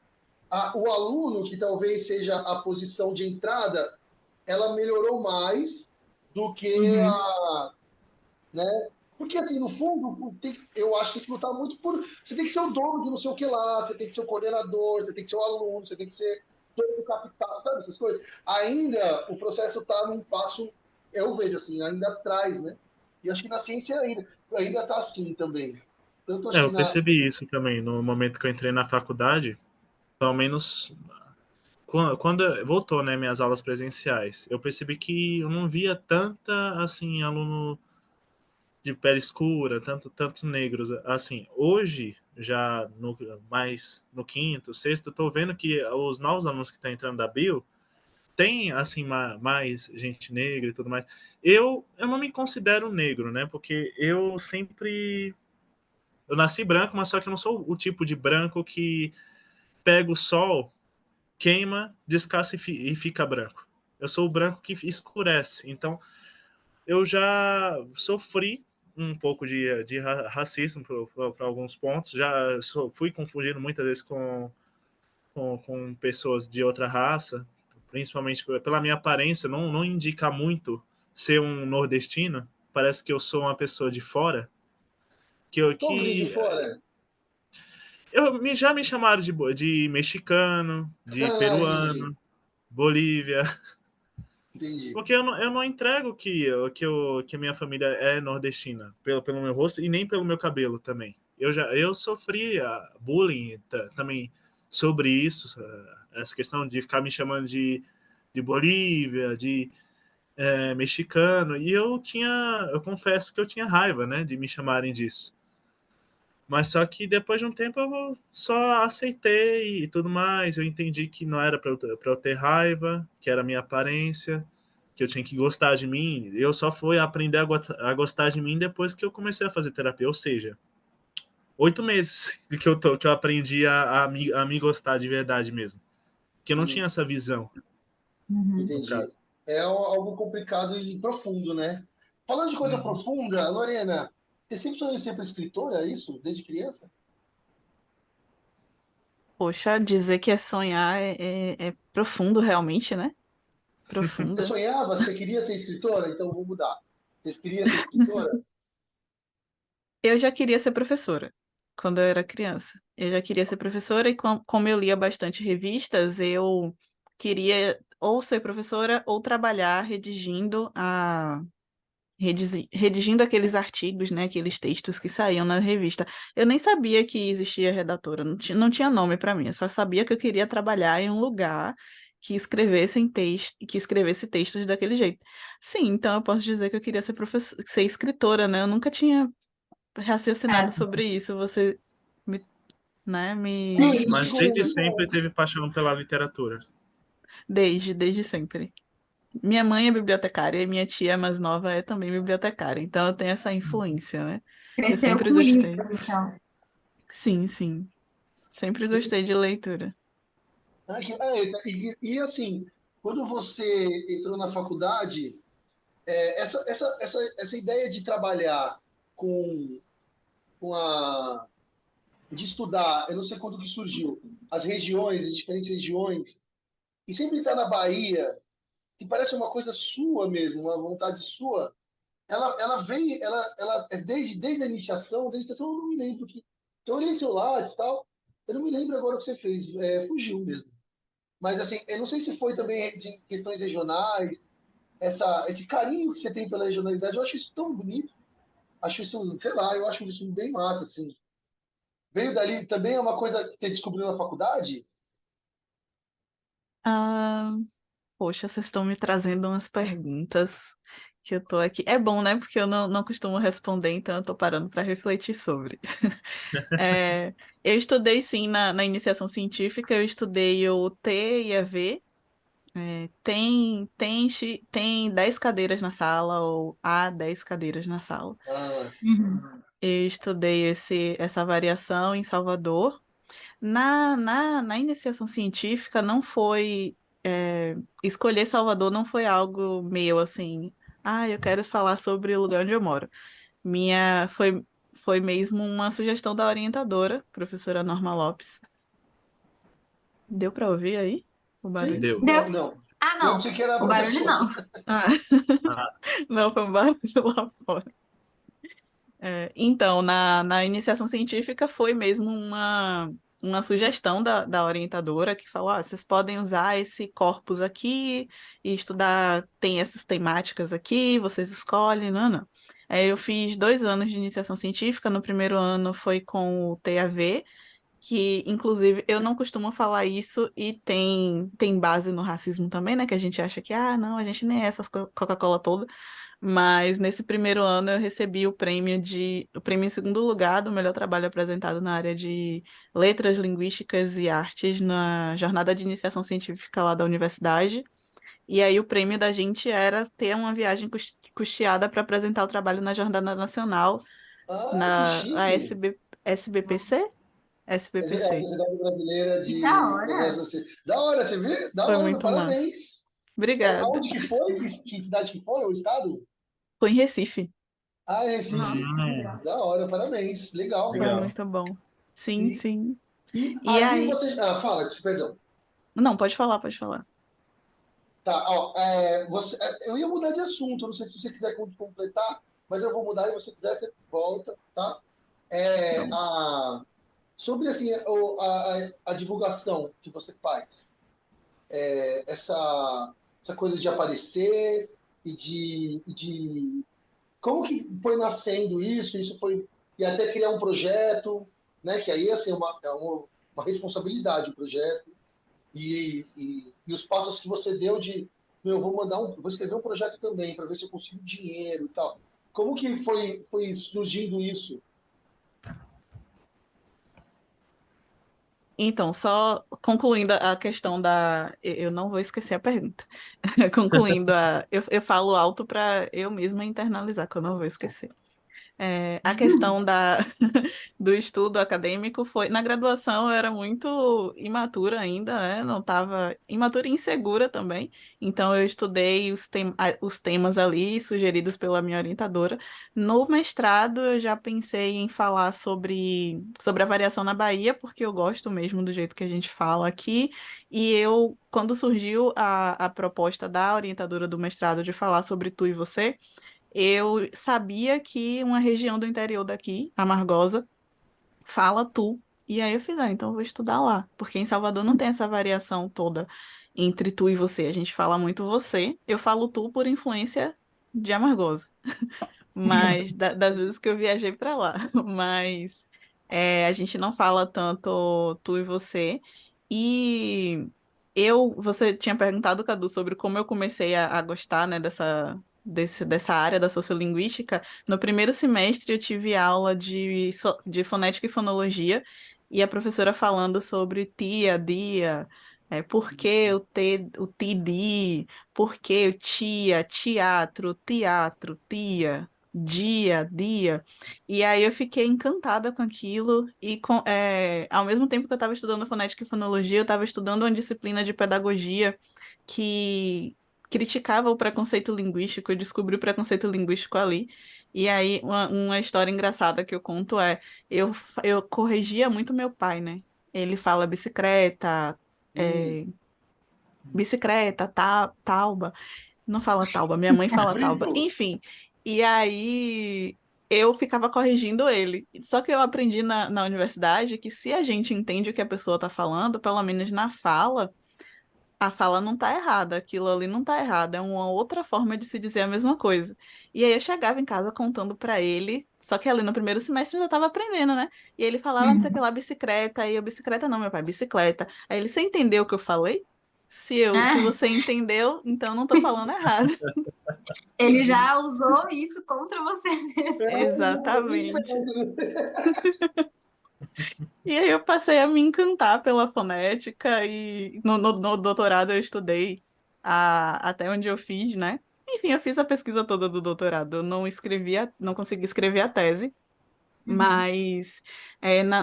O aluno, que talvez seja a posição de entrada, ela melhorou mais do que Uhum. né? Porque, assim, no fundo, eu acho que tem que lutar muito por. Você tem que ser o dono de não sei o que lá, você tem que ser o coordenador, você tem que ser o aluno, você tem que ser dono do capital, sabe essas coisas? Ainda o processo está num passo, eu vejo assim, ainda atrás, né? E acho que na ciência ainda está assim também. Tanto acho que Eu na. percebi isso também no momento que eu entrei na faculdade, pelo menos quando voltou, né, minhas aulas presenciais. Eu percebi que eu não via tanta, assim, aluno de pele escura, tanto negros, assim. Hoje, já mais no quinto, sexto, eu tô vendo que os novos alunos que estão entrando da bio tem, assim, mais gente negra e tudo mais. Eu não me considero negro, né, porque eu nasci branco, mas só que eu não sou o tipo de branco que pega o sol, queima, descasca e fica branco. Eu sou o branco que escurece. Então, eu já sofri um pouco de racismo para alguns pontos. Já fui confundido muitas vezes com pessoas de outra raça, principalmente pela minha aparência, não indica muito ser um nordestino. Parece que eu sou uma pessoa de fora. Como assim de fora? Já me chamaram de mexicano, de Ah, entendi. peruano, Bolívia. Entendi. Porque eu não entrego que a minha família é nordestina, pelo meu rosto e nem pelo meu cabelo também. Eu sofri bullying também sobre isso, essa questão de ficar me chamando de Bolívia, de mexicano, e eu confesso que eu tinha raiva, né, de me chamarem disso. Mas só que depois de um tempo eu só aceitei e tudo mais. Eu entendi que não era pra eu ter raiva, que era a minha aparência, que eu tinha que gostar de mim. Eu só fui aprender a gostar de mim depois que eu comecei a fazer terapia. Ou seja, 8 meses que eu aprendi a me gostar de verdade mesmo. Que eu não tinha essa visão, Uhum. no Entendi. caso. É algo complicado e profundo, né? Falando de coisa Uhum. profunda, Lorena, você sempre sonhou em ser escritora, é isso? Desde criança? Poxa, dizer que é sonhar é profundo realmente, né? Você Profunda. sonhava? Você queria ser escritora? Então vou mudar. Você queria ser escritora? Eu já queria ser professora quando eu era criança. Eu já queria ser professora e como eu lia bastante revistas, eu queria ou ser professora ou trabalhar redigindo aqueles artigos, né, aqueles textos que saíam na revista. Eu nem sabia que existia redatora, não tinha nome para mim. Eu só sabia que eu queria trabalhar em um lugar que escrevesse textos daquele jeito. Sim, então eu posso dizer que eu queria ser escritora, né? Eu nunca tinha raciocinado É, sobre isso. Você me, né, Não, me Mas desde isso sempre teve paixão pela literatura. desde sempre. Minha mãe é bibliotecária e minha tia mais nova é também bibliotecária, então eu tenho essa influência, né? Eu cresceu sempre com gostei. livro, então. Sim, sim. Sempre gostei de leitura. assim, quando você entrou na faculdade, essa ideia de trabalhar com, com a de estudar, eu não sei quando que surgiu, as diferentes regiões, e sempre estar na Bahia, que parece uma coisa sua mesmo, uma vontade sua, ela vem, desde a iniciação eu não me lembro que, eu olhei seu Lattes e tal, eu não me lembro agora o que você fez, fugiu mesmo. Mas assim, eu não sei se foi também de questões regionais, esse carinho que você tem pela regionalidade, eu acho isso tão bonito, acho isso, sei lá, eu acho isso bem massa, assim. Veio dali, também é uma coisa que você descobriu na faculdade? Ah, poxa, vocês estão me trazendo umas perguntas que eu tô aqui. É bom, né? Porque eu não costumo responder, então eu tô parando para refletir sobre. Eu estudei, sim, na iniciação científica, eu estudei o T e a V. Tem 10 cadeiras na sala, ou há 10 cadeiras na sala. Ah, Uhum. Eu estudei essa variação em Salvador. Na iniciação científica, não foi. Escolher Salvador não foi algo meu assim. Ah, eu quero falar sobre o lugar onde eu moro. Foi mesmo uma sugestão da orientadora, professora Norma Lopes. Deu para ouvir aí o sim, barulho? Deu. Deu? não, não. Ah, Eu não. pensei que era a O barulho professora. não. Ah, Ah, não, foi um barulho lá fora. Então, na iniciação científica foi mesmo uma sugestão da orientadora que falou: vocês podem usar esse corpus aqui e estudar, tem essas temáticas aqui, vocês escolhem, não, não. Aí eu fiz 2 anos de iniciação científica, no primeiro ano foi com o TAV, que inclusive eu não costumo falar isso e tem base no racismo também, né? Que a gente acha que, não, a gente nem é essas Coca-Cola toda. Mas nesse primeiro ano eu recebi o prêmio em segundo lugar do melhor trabalho apresentado na área de letras, linguísticas e artes na jornada de iniciação científica lá da universidade. E aí o prêmio da gente era ter uma viagem custeada para apresentar o trabalho na Jornada Nacional, Ah, que na chique! SBPC? É a SBPC. Sociedade Brasileira Que da de hora. Negócios assim. Da hora, você vê? Da Foi hora, muito massa. parabéns! Obrigada. Aonde que foi? Que cidade que foi? O estado? Foi em Recife. Ah, é Recife. Nossa, que legal. Da hora, parabéns. Legal, Foi cara. legal. muito bom. Sim, E, sim. e E ali aí. você. Ah, fala, perdão. Não, pode falar, pode falar. Tá, ó, eu ia mudar de assunto, não sei se você quiser completar, mas eu vou mudar e se você quiser, você volta, tá? É, Pronto. a, sobre assim, a divulgação que você faz, essa coisa de aparecer e de como que foi nascendo isso foi e até criar um projeto, né? Que aí assim uma responsabilidade o projeto e os passos que você deu de meu, vou escrever um projeto também para ver se eu consigo dinheiro e tal. Como que foi surgindo isso? Então, só concluindo a questão da. Eu não vou esquecer a pergunta. Concluindo eu falo alto para eu mesma internalizar, que eu não vou esquecer. A questão do estudo acadêmico foi. Na graduação eu era muito imatura ainda, né? Não estava. Imatura e insegura também. Então eu estudei os temas ali sugeridos pela minha orientadora. No mestrado eu já pensei em falar sobre a variação na Bahia, porque eu gosto mesmo do jeito que a gente fala aqui. E quando surgiu a proposta da orientadora do mestrado de falar sobre tu e você. Eu sabia que uma região do interior daqui, Amargosa, fala tu. E aí eu fiz, então eu vou estudar lá. Porque em Salvador não tem essa variação toda entre tu e você. A gente fala muito você. Eu falo tu por influência de Amargosa. Mas das vezes que eu viajei para lá. Mas a gente não fala tanto tu e você. E você tinha perguntado, Cadu, sobre como eu comecei a gostar, né, dessa área da sociolinguística. No primeiro semestre eu tive aula de fonética e fonologia, e a professora falando sobre tia, dia, por que o ti, di, por que o tia, teatro, teatro, tia, dia, dia. E aí eu fiquei encantada com aquilo e ao mesmo tempo que eu estava estudando fonética e fonologia, eu estava estudando uma disciplina de pedagogia que criticava o preconceito linguístico, eu descobri o preconceito linguístico ali. E aí uma história engraçada que eu conto eu corrigia muito meu pai, né? Ele fala bicicleta, é, bicicleta, tauba. Não fala Tauba, minha mãe fala Tauba. Brito. Enfim, e aí eu ficava corrigindo ele. Só que eu aprendi na universidade que se a gente entende o que a pessoa está falando, pelo menos na fala, a fala não está errada, aquilo ali não está errado, é uma outra forma de se dizer a mesma coisa. E aí eu chegava em casa contando para ele, só que ali no primeiro semestre eu já estava aprendendo, né? E ele falava, não sei o que lá, bicicleta, aí eu, bicicleta não, meu pai, bicicleta. Aí ele, você entendeu o que eu falei? Se Ah, você entendeu, então eu não estou falando errado. ele já usou isso contra você mesmo. Exatamente. E aí eu passei a me encantar pela fonética e no doutorado eu estudei até onde eu fiz, né? Enfim, eu fiz a pesquisa toda do doutorado. Eu não consegui escrever a tese, Uhum. mas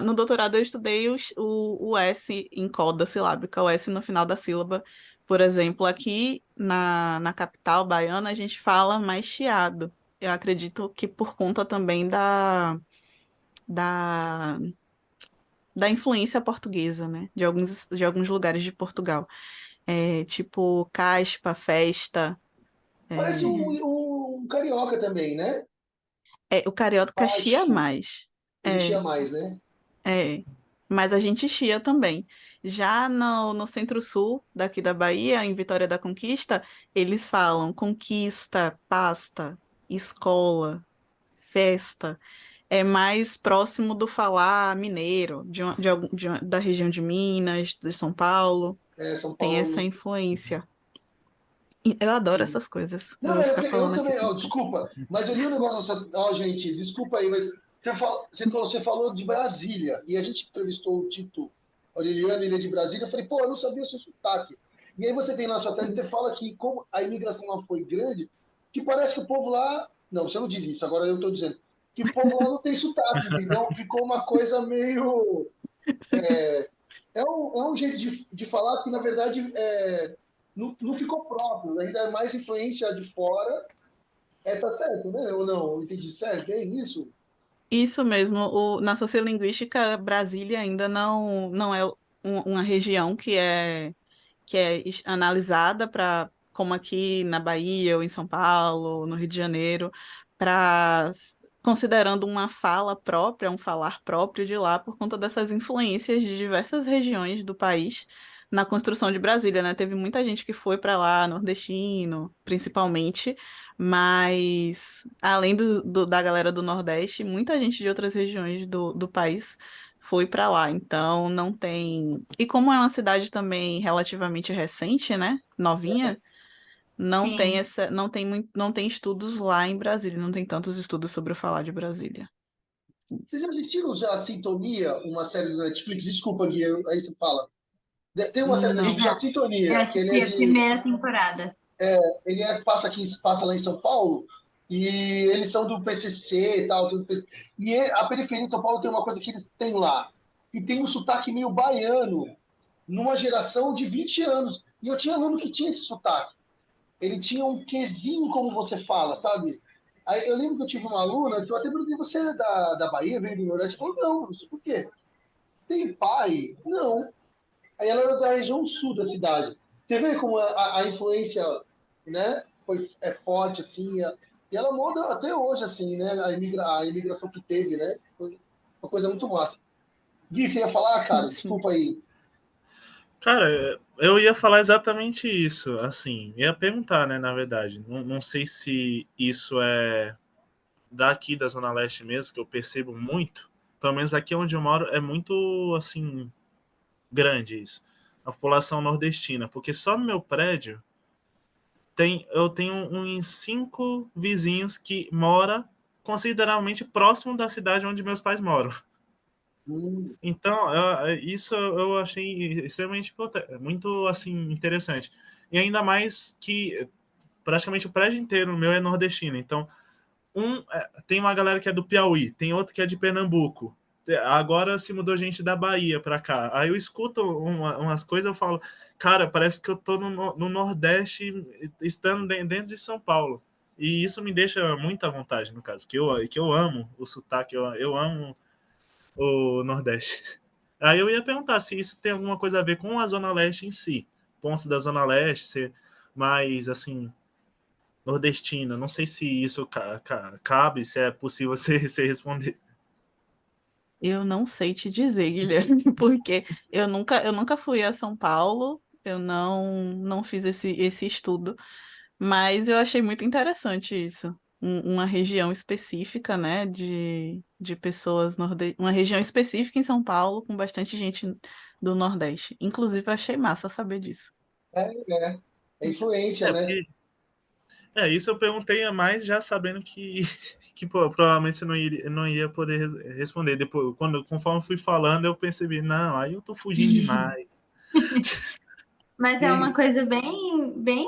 no doutorado eu estudei o S em coda silábica, o S no final da sílaba. Por exemplo, aqui na capital baiana a gente fala mais chiado. Eu acredito que por conta também da, da influência portuguesa, né? De alguns lugares de Portugal. Tipo caspa, festa. Parece é, um carioca também, né? o carioca chia Baixo. mais. Ele É, chia mais, né? é. Mas a gente chia também. Já no centro-sul daqui da Bahia, em Vitória da Conquista, eles falam conquista, pasta, escola, festa. É mais próximo do falar mineiro, da região de Minas, de São Paulo. É, São Tem essa Paulo. influência. E eu adoro essas coisas. Eu Não, vou ficar eu falando aqui o também, ó, tempo todo. desculpa, mas eu li um negócio, ó, gente, desculpa aí, mas você falou de Brasília, e a gente entrevistou o Tito Aureliano, ele é de Brasília, eu falei, pô, eu não sabia o seu sotaque. E aí você tem na sua tese, você fala que como a imigração lá foi grande, que parece que o povo lá, não, você não diz isso, agora eu estou dizendo, que o povo lá não tem sotaque, então ficou uma coisa meio, é um jeito de falar que, na verdade, não ficou próprio, ainda é mais influência de fora. Tá certo, né? Ou não? Eu entendi certo, é isso? Isso mesmo. Na sociolinguística, Brasília ainda não é uma região que é analisada como aqui na Bahia ou em São Paulo, no Rio de Janeiro, para considerando uma fala própria, um falar próprio de lá, por conta dessas influências de diversas regiões do país na construção de Brasília, né? Teve muita gente que foi para lá, nordestino, principalmente, mas além da galera do Nordeste, muita gente de outras regiões do país foi para lá. Então não tem. E como é uma cidade também relativamente recente, né? Novinha, Sim. não tem estudos lá em Brasília, não tem tantos estudos sobre o falar de Brasília. Vocês já Isso. assistiram já Sintonia, uma série do Netflix? Desculpa, Gui, aí você fala. Tem uma série do Netflix Não. já Já. Eu Sintonia, que ele é assisti a de. primeira temporada. Passa lá em São Paulo, E eles são do PCC e tal. E a periferia de São Paulo tem uma coisa que eles têm lá, que tem um sotaque meio baiano, numa geração de 20 anos. E eu tinha aluno que tinha esse sotaque. Ele tinha um quezinho, como você fala, sabe? Aí eu lembro que eu tive uma aluna que eu até perguntei, você é da Bahia, veio do Nordeste? Ela falou, não sei por quê. Tem pai? Não. Aí ela era da região sul da cidade. Você vê como a influência, né, é forte, assim, e ela muda até hoje, assim, né, a imigração que teve, né, foi uma coisa muito massa. Gui, você ia falar, cara? Sim. Desculpa aí. Cara, eu ia falar exatamente isso, assim, ia perguntar, né, na verdade. Não sei se isso é daqui da Zona Leste mesmo, que eu percebo muito. Pelo menos aqui onde eu moro é muito, assim, grande isso. A população nordestina, porque só no meu prédio eu tenho uns 5 vizinhos que moram consideravelmente próximo da cidade onde meus pais moram. Hum, Então, isso eu achei extremamente muito assim interessante. E ainda mais que praticamente o prédio inteiro meu é nordestino. Então, tem uma galera que é do Piauí, tem outro que é de Pernambuco. Agora se mudou gente da Bahia pra cá. Aí eu escuto umas coisas, eu falo, cara, parece que eu tô no Nordeste, estando dentro de São Paulo. E isso me deixa muito à vontade, no caso, que eu amo o sotaque, eu amo o Nordeste. Aí eu ia perguntar se isso tem alguma coisa a ver com a Zona Leste em si. Pontos da Zona Leste ser mais, assim, nordestina. Não sei se isso cabe, se é possível você responder. Eu não sei te dizer, Guilherme, porque eu nunca fui a São Paulo, eu não fiz esse estudo, mas eu achei muito interessante isso. Uma região específica, né, de pessoas uma região específica em São Paulo com bastante gente do Nordeste. Inclusive, eu achei massa saber disso. é, é influência, né? Porque isso eu perguntei a mais já sabendo que, que pô, provavelmente você não ia poder responder. Depois, conforme eu fui falando, eu percebi, não, aí eu tô fugindo demais. Mas é uma E coisa bem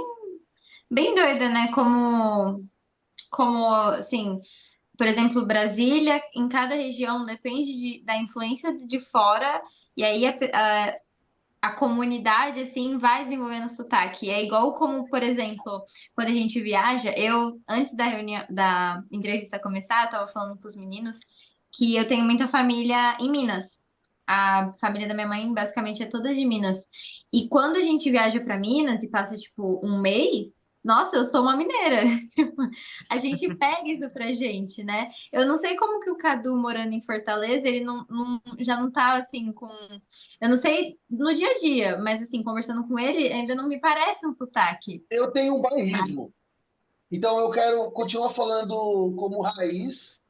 doida, né? Como, assim, por exemplo, Brasília, em cada região depende da influência de fora, e aí a comunidade, assim, vai desenvolvendo sotaque. É igual como, por exemplo, quando a gente viaja, antes da reunião, da entrevista começar, eu tava falando com os meninos que eu tenho muita família em Minas. A família da minha mãe, basicamente, é toda de Minas. E quando a gente viaja para Minas e passa, tipo, um mês, nossa, eu sou uma mineira. Tipo, a gente pega isso pra gente, né? Eu não sei como que o Cadu, morando em Fortaleza, ele já não tá, assim, com eu não sei no dia a dia, mas assim, conversando com ele, ainda não me parece um sotaque. eu tenho um bairrismo. Então eu quero continuar falando como raiz.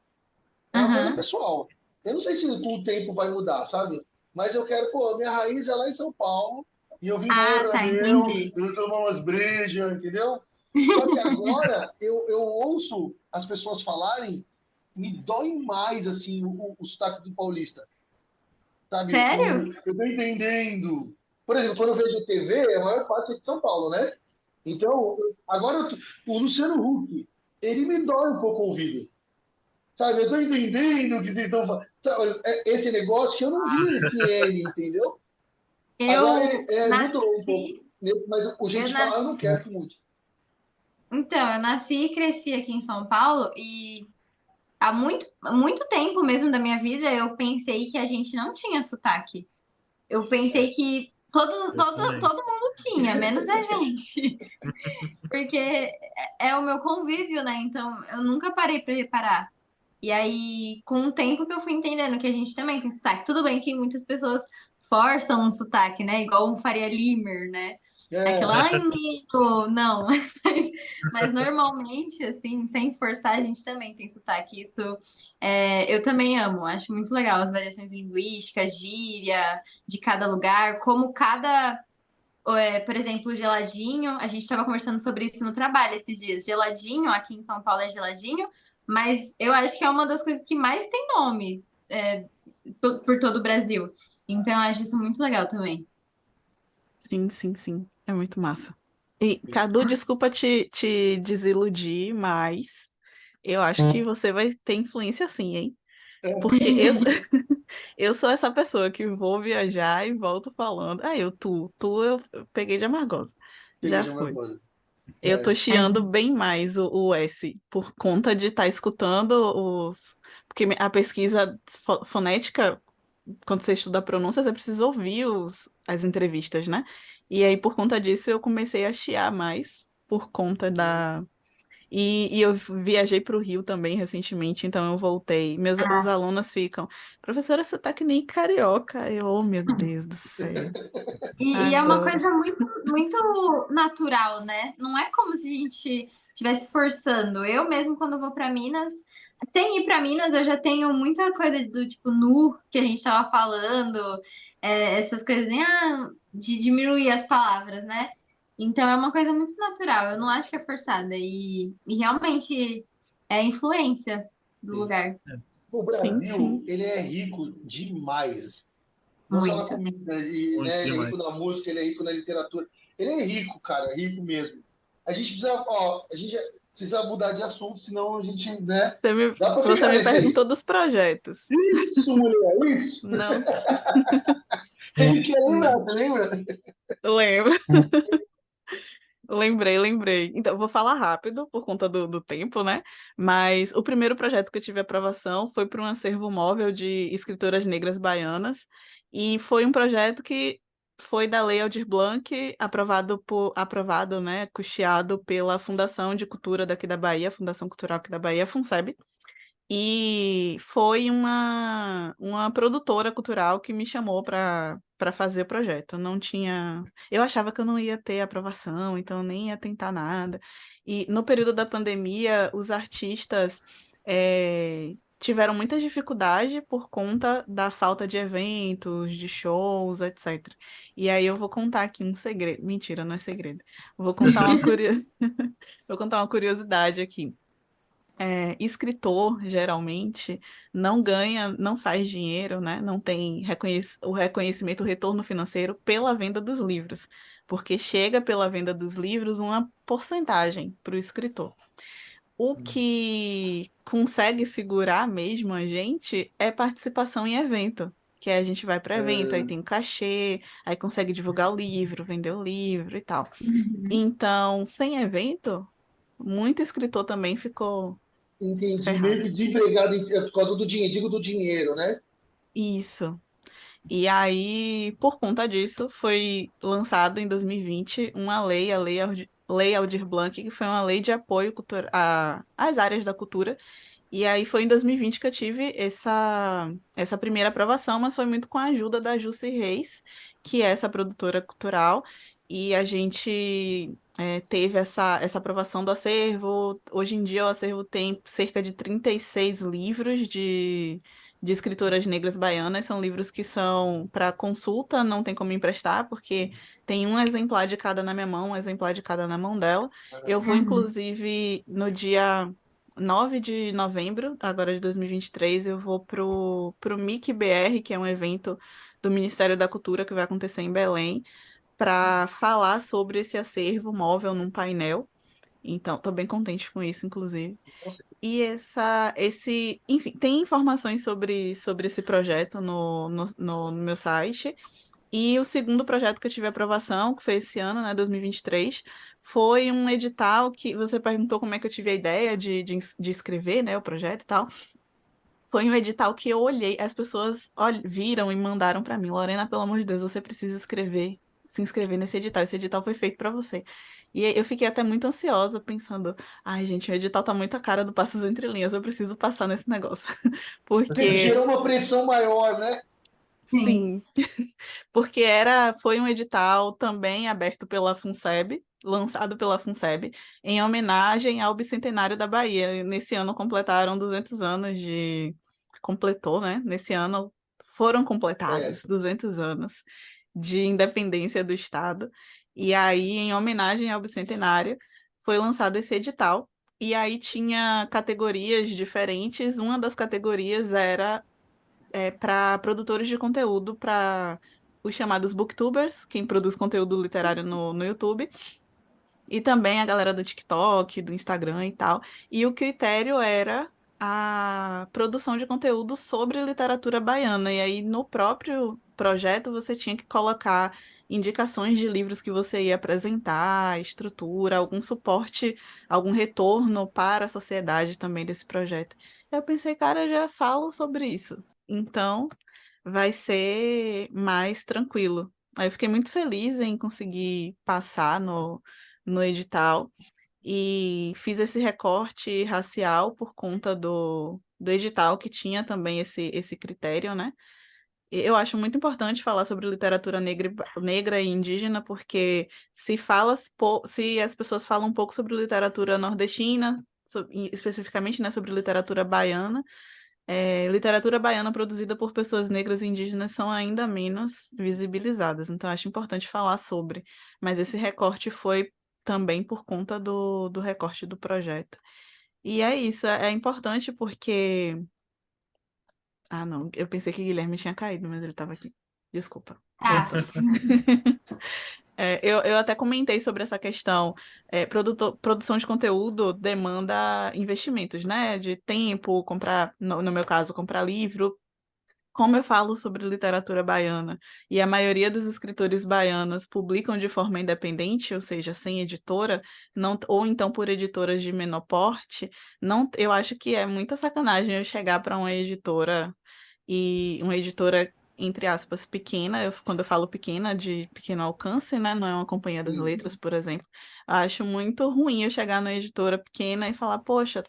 É uma coisa Aham. pessoal. Eu não sei se com o tempo vai mudar, sabe? Mas eu quero, pô, minha raiz é lá em São Paulo. E eu vim Ah, morar, tá, meu, entendi. eu tomo umas brejas, entendeu? Só que agora eu ouço as pessoas falarem, me dói mais, assim, o sotaque do paulista. Sabe? Sério? Eu tô entendendo. Por exemplo, quando eu vejo TV, a maior parte é de São Paulo, né? Então, agora o Luciano Huck, ele me dói um pouco o ouvido. Sabe, eu tô entendendo o que vocês estão falando. Sabe, esse negócio que eu não vi nesse N, entendeu? Agora ele Eu mudou um pouco. nasci, Mas o jeito eu de falar eu não nasci. quero que mude. Então, eu nasci e cresci aqui em São Paulo e há muito tempo mesmo da minha vida eu pensei que a gente não tinha sotaque. Eu pensei que Eu também. todo mundo tinha, menos a gente. Porque é o meu convívio, né? Então eu nunca parei pra reparar. E aí, com o tempo que eu fui entendendo que a gente também tem sotaque. Tudo bem que muitas pessoas forçam um sotaque, né? Igual um Faria Limer, né? Aquela, É, ai, amigo, não. Mas normalmente, assim, sem forçar, a gente também tem sotaque. Isso eu também amo. Acho muito legal as variações linguísticas, gíria de cada lugar, como cada por exemplo, geladinho, a gente estava conversando sobre isso no trabalho esses dias. Geladinho, aqui em São Paulo é geladinho, mas eu acho que é uma das coisas que mais tem nomes por todo o Brasil. Então, eu acho isso muito legal também. Sim, sim, sim. É muito massa. E, Cadu, desculpa te desiludir, mas Eu acho que você vai ter influência sim, hein? Porque eu sou essa pessoa que vou viajar e volto falando. Ah, eu peguei de Amargosa. Peguei Já de uma foi. coisa. Eu tô É. chiando bem mais o S, por conta de estar escutando os. Porque a pesquisa fonética, quando você estuda a pronúncia, você precisa ouvir as entrevistas, né? E aí, por conta disso, eu comecei a chiar mais, por conta da. E eu viajei para o Rio também recentemente, então eu voltei. Os Ah, alunos ficam, professora, você tá que nem carioca. Eu, oh, meu Deus do céu, e é uma agora. coisa muito natural, né? Não é como se a gente estivesse forçando. Eu mesmo, quando vou para Minas, sem ir para Minas, eu já tenho muita coisa do tipo nu que a gente estava falando, essas coisas assim, de diminuir as palavras, né? Então é uma coisa muito natural. Eu não acho que é forçada. E realmente é influência do Sim. lugar. O Sim, Brasil, sim, ele é rico demais. Não só na Muito. comida, Muito né? Ele é rico demais. na música, ele é rico na literatura. Ele é rico, cara, rico mesmo. A gente precisa, ó, a gente precisa mudar de assunto, senão a gente, né? Dá para você ficar me nesse aí. perguntou dos projetos. Isso, mulher, isso. Não, Você quer lembrar, não, você lembra? lembro. Lembrei. Então, eu vou falar rápido por conta do tempo, né? Mas o primeiro projeto que eu tive aprovação foi para um acervo móvel de escritoras negras baianas, e foi um projeto que foi da Lei Aldir Blanc, aprovado, né, custeado pela Fundação de Cultura daqui da Bahia, Fundação Cultural aqui da Bahia, FUNSEB. E foi uma produtora cultural que me chamou para fazer o projeto. Não tinha. Eu achava que eu não ia ter aprovação, então eu nem ia tentar nada. E no período da pandemia, os artistas tiveram muita dificuldade por conta da falta de eventos, de shows, etc. E aí eu vou contar aqui um segredo. Mentira, não é segredo. Vou contar vou contar uma curiosidade aqui. Escritor, geralmente, não ganha, não faz dinheiro, né? Não tem o reconhecimento, o retorno financeiro pela venda dos livros, porque chega pela venda dos livros uma porcentagem para o escritor. O que consegue segurar mesmo a gente é participação em evento. Que aí a gente vai para evento, aí Ah, tem um cachê, aí consegue divulgar o livro, vender o livro e tal. Uhum. Então, sem evento, muito escritor também ficou entendi. Meio ferrado. que desempregado por causa do dinheiro, digo do dinheiro, né? Isso. E aí, por conta disso, foi lançado em 2020 uma lei, Lei Aldir Blanc, que foi uma lei de apoio às áreas da cultura. E aí foi em 2020 que eu tive essa primeira aprovação, mas foi muito com a ajuda da Jussi Reis, que é essa produtora cultural, e a gente teve essa aprovação do acervo. Hoje em dia o acervo tem cerca de 36 livros de escritoras negras baianas. São livros que são para consulta, não tem como emprestar, porque tem um exemplar de cada na minha mão, um exemplar de cada na mão dela. Eu vou, Uhum. inclusive, no dia 9 de novembro, agora de 2023, eu vou pro MIC BR, que é um evento do Ministério da Cultura que vai acontecer em Belém, para falar sobre esse acervo móvel num painel. Então, estou bem contente com isso, inclusive. E enfim, tem informações sobre esse projeto no meu site. E o segundo projeto que eu tive aprovação, que foi esse ano, né, 2023, foi um edital que você perguntou como é que eu tive a ideia de escrever, né, o projeto e tal. Foi um edital que eu olhei, as pessoas viram e mandaram para mim, Lorena, pelo amor de Deus, você precisa se inscrever nesse edital. Esse edital foi feito para você. E aí eu fiquei até muito ansiosa, pensando, ai, gente, o edital tá muito a cara do Passos Entre Linhas, eu preciso passar nesse negócio. Porque, Gerou uma pressão maior, né? Sim. sim, porque foi um edital também aberto pela FUNSEB, lançado pela FUNSEB, em homenagem ao Bicentenário da Bahia. Nesse ano completaram 200 anos completou, né? Nesse ano foram É. completados 200 anos de independência do Estado. E aí, em homenagem ao Bicentenário, foi lançado esse edital. E aí tinha categorias diferentes. Uma das categorias era para produtores de conteúdo, para os chamados booktubers, quem produz conteúdo literário no YouTube, E também a galera do TikTok, do Instagram e tal. E o critério era a produção de conteúdo sobre literatura baiana. E aí, no próprio projeto, você tinha que colocar indicações de livros que você ia apresentar, estrutura, algum suporte, algum retorno para a sociedade também desse projeto. Eu pensei, cara, eu já falo sobre isso. Então, vai ser mais tranquilo. Aí eu fiquei muito feliz em conseguir passar no edital e fiz esse recorte racial por conta do edital que tinha também esse critério, né? E eu acho muito importante falar sobre literatura negra e indígena, porque se as pessoas falam um pouco sobre literatura nordestina, especificamente, né, sobre literatura baiana, literatura baiana produzida por pessoas negras e indígenas são ainda menos visibilizadas. Então, acho importante falar sobre. Mas esse recorte foi também por conta do recorte do projeto. E é isso, é importante porque. Ah, não, eu pensei que Guilherme tinha caído, mas ele estava aqui. Desculpa. Tá. Eu até comentei sobre essa questão. Produção de conteúdo demanda investimentos, né? De tempo, comprar, no meu caso, comprar livro. Como eu falo sobre literatura baiana e a maioria dos escritores baianos publicam de forma independente, ou seja, sem editora, não, ou então por editoras de menor porte, não, eu acho que é muita sacanagem eu chegar para uma editora, entre aspas, pequena, quando eu falo pequena, de pequeno alcance, né? Não é uma companhia das letras, Uhum. por exemplo. Acho muito ruim eu chegar numa editora pequena e falar, poxa,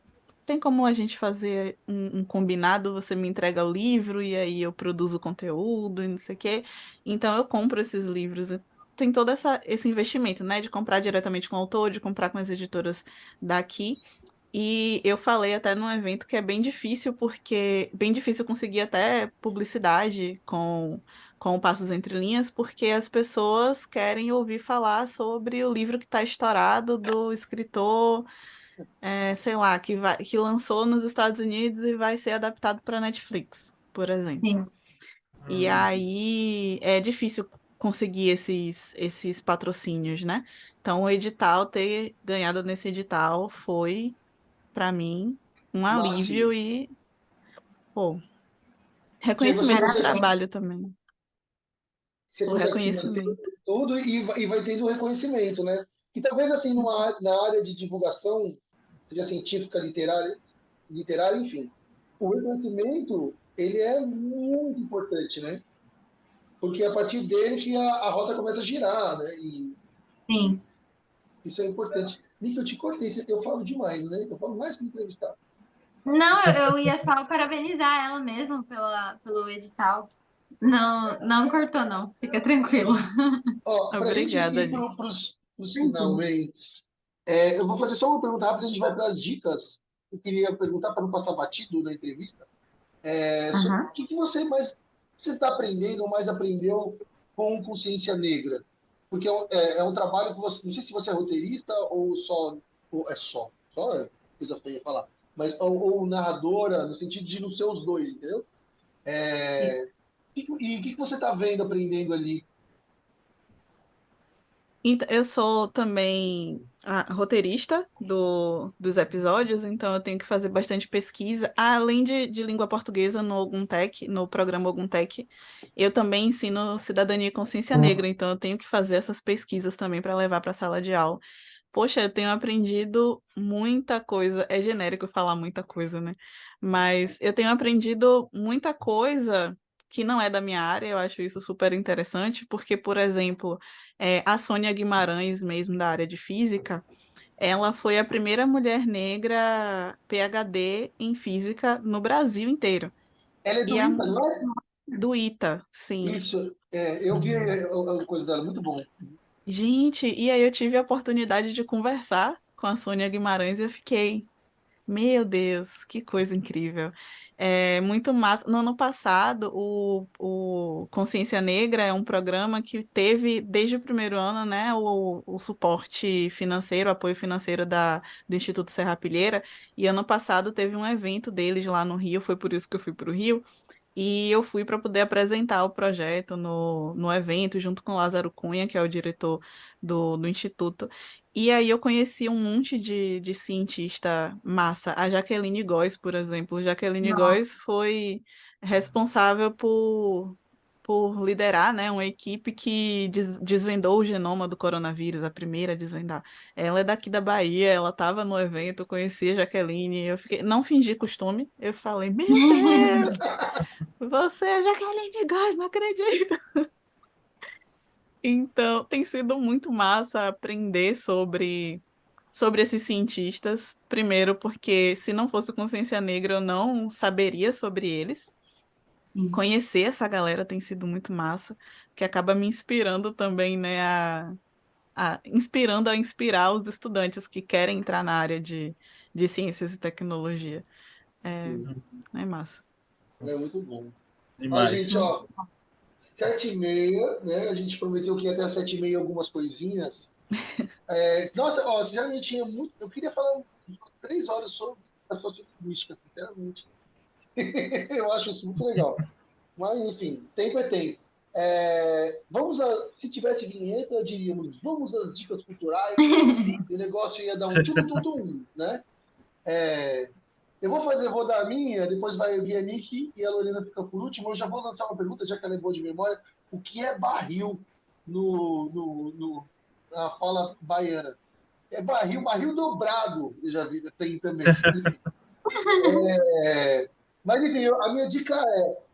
tem como a gente fazer um combinado? Você me entrega o livro e aí eu produzo conteúdo e não sei o quê. Então eu compro esses livros. Tem todo esse investimento, né? De comprar diretamente com o autor, de comprar com as editoras daqui. E eu falei até num evento que é bem difícil, porque bem difícil conseguir até publicidade com o Passos Entre Linhas, porque as pessoas querem ouvir falar sobre o livro que está estourado do escritor, sei lá, que lançou nos Estados Unidos e vai ser adaptado para Netflix, por exemplo. Sim. E aí é difícil conseguir esses patrocínios, né? Então, o edital, ter ganhado nesse edital foi para mim, um Máximo. alívio e, pô, Que aí você reconhecimento do consegue, Parabéns. trabalho também. você O consegue se manter reconhecimento. tudo e vai tendo um reconhecimento, né? E talvez assim, na área de divulgação, seja científica, literária, enfim, o reconhecimento ele é muito importante, né? Porque é a partir dele que a roda começa a girar, né? E Sim. isso é importante. Nick, eu te cortei, eu falo demais, né? Eu falo mais que me entrevistar. Não, eu ia só parabenizar ela mesmo pelo edital. Não, não cortou, não. Fica tranquilo. Ó, para a gente Obrigada, ir Nick. para os finalmente, eu vou fazer só uma pergunta rápida, a gente vai para as dicas. Eu queria perguntar, para não passar batido na entrevista, sobre o Aham. que você mais você está aprendendo ou mais aprendeu com consciência negra? Porque é um trabalho que você, não sei se você é roteirista ou é só é coisa feia falar, mas ou narradora, no sentido de não ser os dois, entendeu? E o que você está vendo, aprendendo ali? Então, eu sou também a roteirista dos episódios, então eu tenho que fazer bastante pesquisa. Além de língua portuguesa no Oguntec, no programa Oguntec, eu também ensino cidadania e consciência negra, então eu tenho que fazer essas pesquisas também para levar para a sala de aula. Poxa, eu tenho aprendido muita coisa. É genérico falar muita coisa, né? Mas eu tenho aprendido muita coisa que não é da minha área, eu acho isso super interessante, porque, por exemplo, a Sônia Guimarães, mesmo da área de física, ela foi a primeira mulher negra PhD em física no Brasil inteiro. Ela é E do a ITA, não é? do ITA, sim. Isso, eu vi a coisa dela, muito bom. Gente, e aí eu tive a oportunidade de conversar com a Sônia Guimarães e eu fiquei. Meu Deus, que coisa incrível. É muito massa. No ano passado, o Consciência Negra é um programa que teve, desde o primeiro ano, né, o suporte financeiro, o apoio financeiro do Instituto Serra Pilheira. E ano passado teve um evento deles lá no Rio, foi por isso que eu fui para o Rio. E eu fui para poder apresentar o projeto no evento, junto com o Lázaro Cunha, que é o diretor do Instituto. E aí eu conheci um monte de cientista massa. A Jaqueline Góes, por exemplo. Jaqueline Nossa. Góes foi responsável por liderar, né, uma equipe que desvendou o genoma do coronavírus, a primeira a desvendar. Ela é daqui da Bahia, ela estava no evento, eu conheci a Jaqueline, eu fiquei, não fingi costume, eu falei, meu Deus, você é Jaqueline Góes, não acredito. Então, tem sido muito massa aprender sobre esses cientistas. Primeiro, porque se não fosse o Consciência Negra, eu não saberia sobre eles. Sim. Conhecer essa galera tem sido muito massa, que acaba me inspirando também, né, inspirando a inspirar os estudantes que querem entrar na área de ciências e tecnologia. É, é massa. É muito bom. Ó, gente, Demais. Muito. ó, 7h30, né? A gente prometeu que ia até às 7h30 algumas coisinhas. Nossa, ó, sinceramente, tinha muito. Eu queria falar umas 3 horas sobre a sociolinguística, sinceramente. Eu acho isso muito legal. Mas, enfim, tempo é tempo. Se tivesse vinheta, diríamos, vamos às dicas culturais, e o negócio ia dar um tchum, né? É, vou dar a minha, depois vai o Nick e a Lorena fica por último. Eu já vou lançar uma pergunta, já que ela é boa de memória. O que é barril na fala baiana? É barril, barril dobrado, eu já vi, tem também. Enfim. Mas, enfim, a minha dica é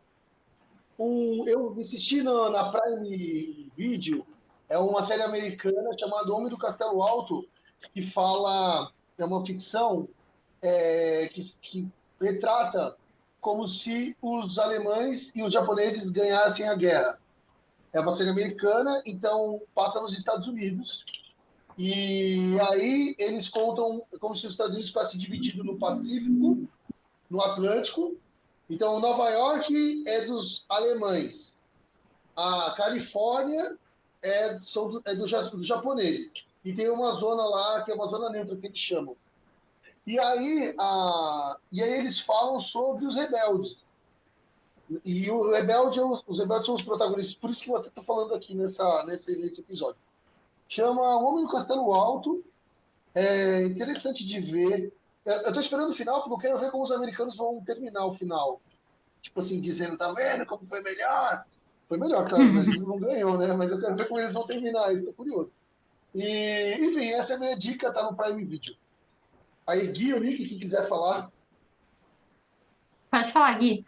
eu assisti na Prime Video, é uma série americana chamada Homem do Castelo Alto, que fala, é uma ficção que retrata como se os alemães e os japoneses ganhassem a guerra. É uma série americana, então passa nos Estados Unidos. E aí eles contam como se os Estados Unidos estivessem divididos no Pacífico, no Atlântico. Então, Nova York é dos alemães, a Califórnia dos japoneses. E tem uma zona lá, que é uma zona neutra, que eles chamam. E aí eles falam sobre os rebeldes. E os rebeldes são os protagonistas, por isso que eu até estou falando aqui nesse episódio. Chama O Homem do Castelo Alto, é interessante de ver. Eu estou esperando o final, porque eu quero ver como os americanos vão terminar o final. Tipo assim, dizendo, tá vendo como foi melhor? Foi melhor, claro, o Brasil não ganhou, né? Mas eu quero ver como eles vão terminar, isso, tô curioso. E, enfim, essa é a minha dica, tá no Prime Video. Aí, Gui, o Nick, que quiser falar. Pode falar, Gui.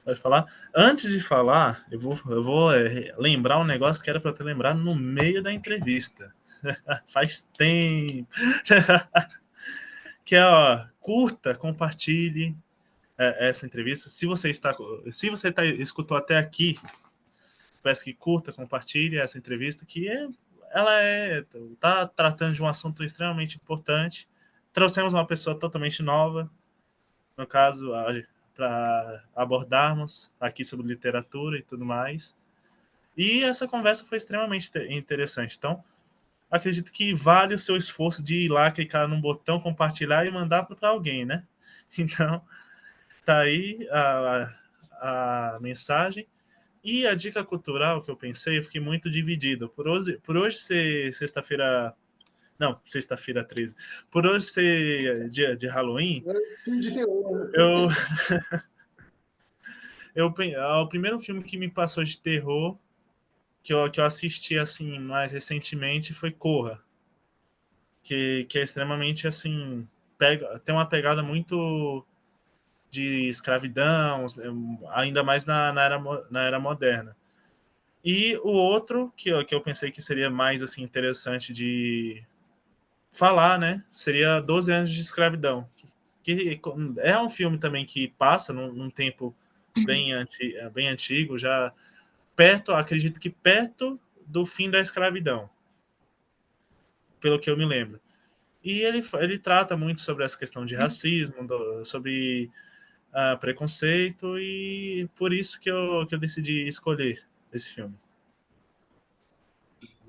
Pode falar? Antes de falar, eu vou lembrar um negócio que era para eu ter lembrado no meio da entrevista. Faz tempo. Que é, ó, curta, compartilhe essa entrevista. Se você escutou até aqui, peço que curta, compartilhe essa entrevista, ela tá tratando de um assunto extremamente importante. Trouxemos uma pessoa totalmente nova, no caso, para abordarmos aqui sobre literatura e tudo mais. E essa conversa foi extremamente interessante. Então, acredito que vale o seu esforço de ir lá, clicar num botão, compartilhar e mandar para alguém, né? Então, tá aí a mensagem. E a dica cultural que eu pensei, eu fiquei muito dividido. Por hoje ser sexta-feira. Não, sexta-feira 13. Por hoje ser dia de Halloween, Filme de terror. eu, o primeiro filme que me passou de terror que eu assisti assim mais recentemente foi Corra, que é extremamente assim, tem uma pegada muito de escravidão, ainda mais na era moderna. E o outro que eu pensei que seria mais assim interessante de falar, né, seria 12 anos de escravidão, que é um filme também que passa num tempo bem antigo, já acredito que perto do fim da escravidão, pelo que eu me lembro. E ele trata muito sobre essa questão de racismo, sobre preconceito, e por isso que eu decidi escolher esse filme.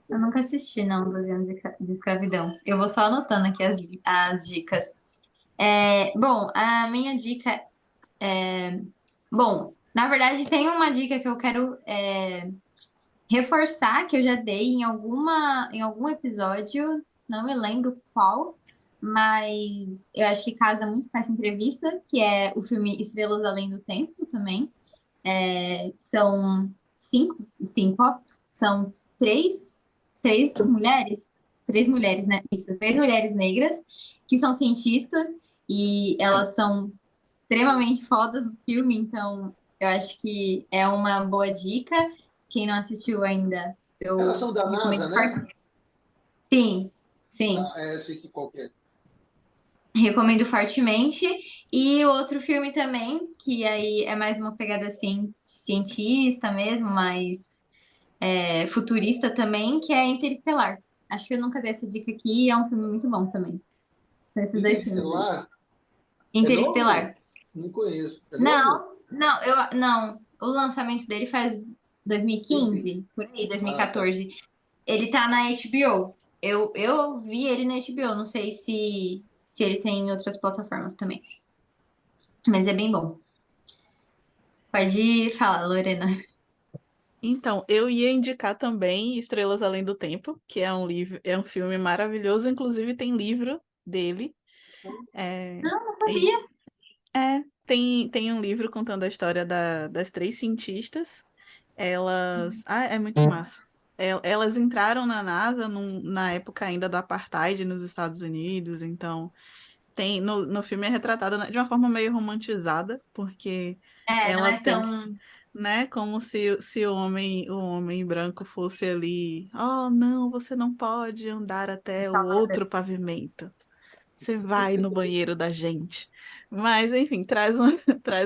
Eu nunca assisti, não, 12 anos de escravidão. Eu vou só anotando aqui as dicas. Bom, a minha dica é. Bom, Na verdade, tem uma dica que eu quero reforçar, que eu já dei em algum episódio, não me lembro qual, mas eu acho que casa muito com essa entrevista, que é o filme Estrelas Além do Tempo também. São cinco, ó. São três mulheres, né? Isso, três mulheres negras que são cientistas e elas são extremamente fodas no filme, então eu acho que é uma boa dica. Quem não assistiu ainda, Elas eu são da recomendo NASA, né? fortemente. Sim, sim. Tá, sei que qualquer. Recomendo fortemente. E outro filme também, que aí é mais uma pegada assim, cientista mesmo, mas futurista também, que é Interestelar. Acho que eu nunca dei essa dica aqui e é um filme muito bom também. São esses dois filmes aí. Interestelar é novo? Interestelar. Não conheço. É novo? Não. O lançamento dele faz Entendi. 2015, por aí, Ah, tá. 2014. Ele tá na HBO. Eu vi ele na HBO, não sei se ele tem em outras plataformas também. Mas é bem bom. Pode falar, Lorena. Então, eu ia indicar também Estrelas Além do Tempo, que é um livro, é um filme maravilhoso, inclusive tem livro dele. É, Não, não é isso. sabia. Tem um livro contando a história das três cientistas. É muito massa. Elas entraram na NASA na época ainda do apartheid nos Estados Unidos, então no filme é retratada de uma forma meio romantizada, porque Não ela é tem, tão. né, como se o homem branco fosse ali, oh, não, você não pode andar até o outro pavimento. Você vai no banheiro da gente. Mas, enfim, traz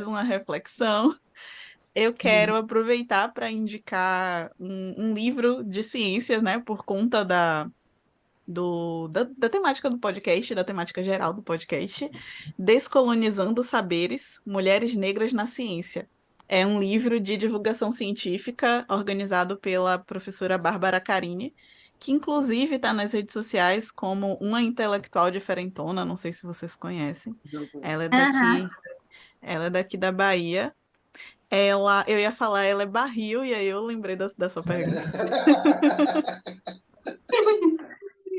uma reflexão. Eu quero aproveitar para indicar um livro de ciências, né, por conta da temática do podcast, da temática geral do podcast, Descolonizando Saberes, Mulheres Negras na Ciência. É um livro de divulgação científica organizado pela professora Bárbara Carini, que inclusive está nas redes sociais como uma intelectual diferentona, não sei se vocês conhecem. Não conheço. Ela é Aham. daqui, ela é daqui da Bahia. Eu ia falar, ela é barril, e aí eu lembrei da sua pergunta.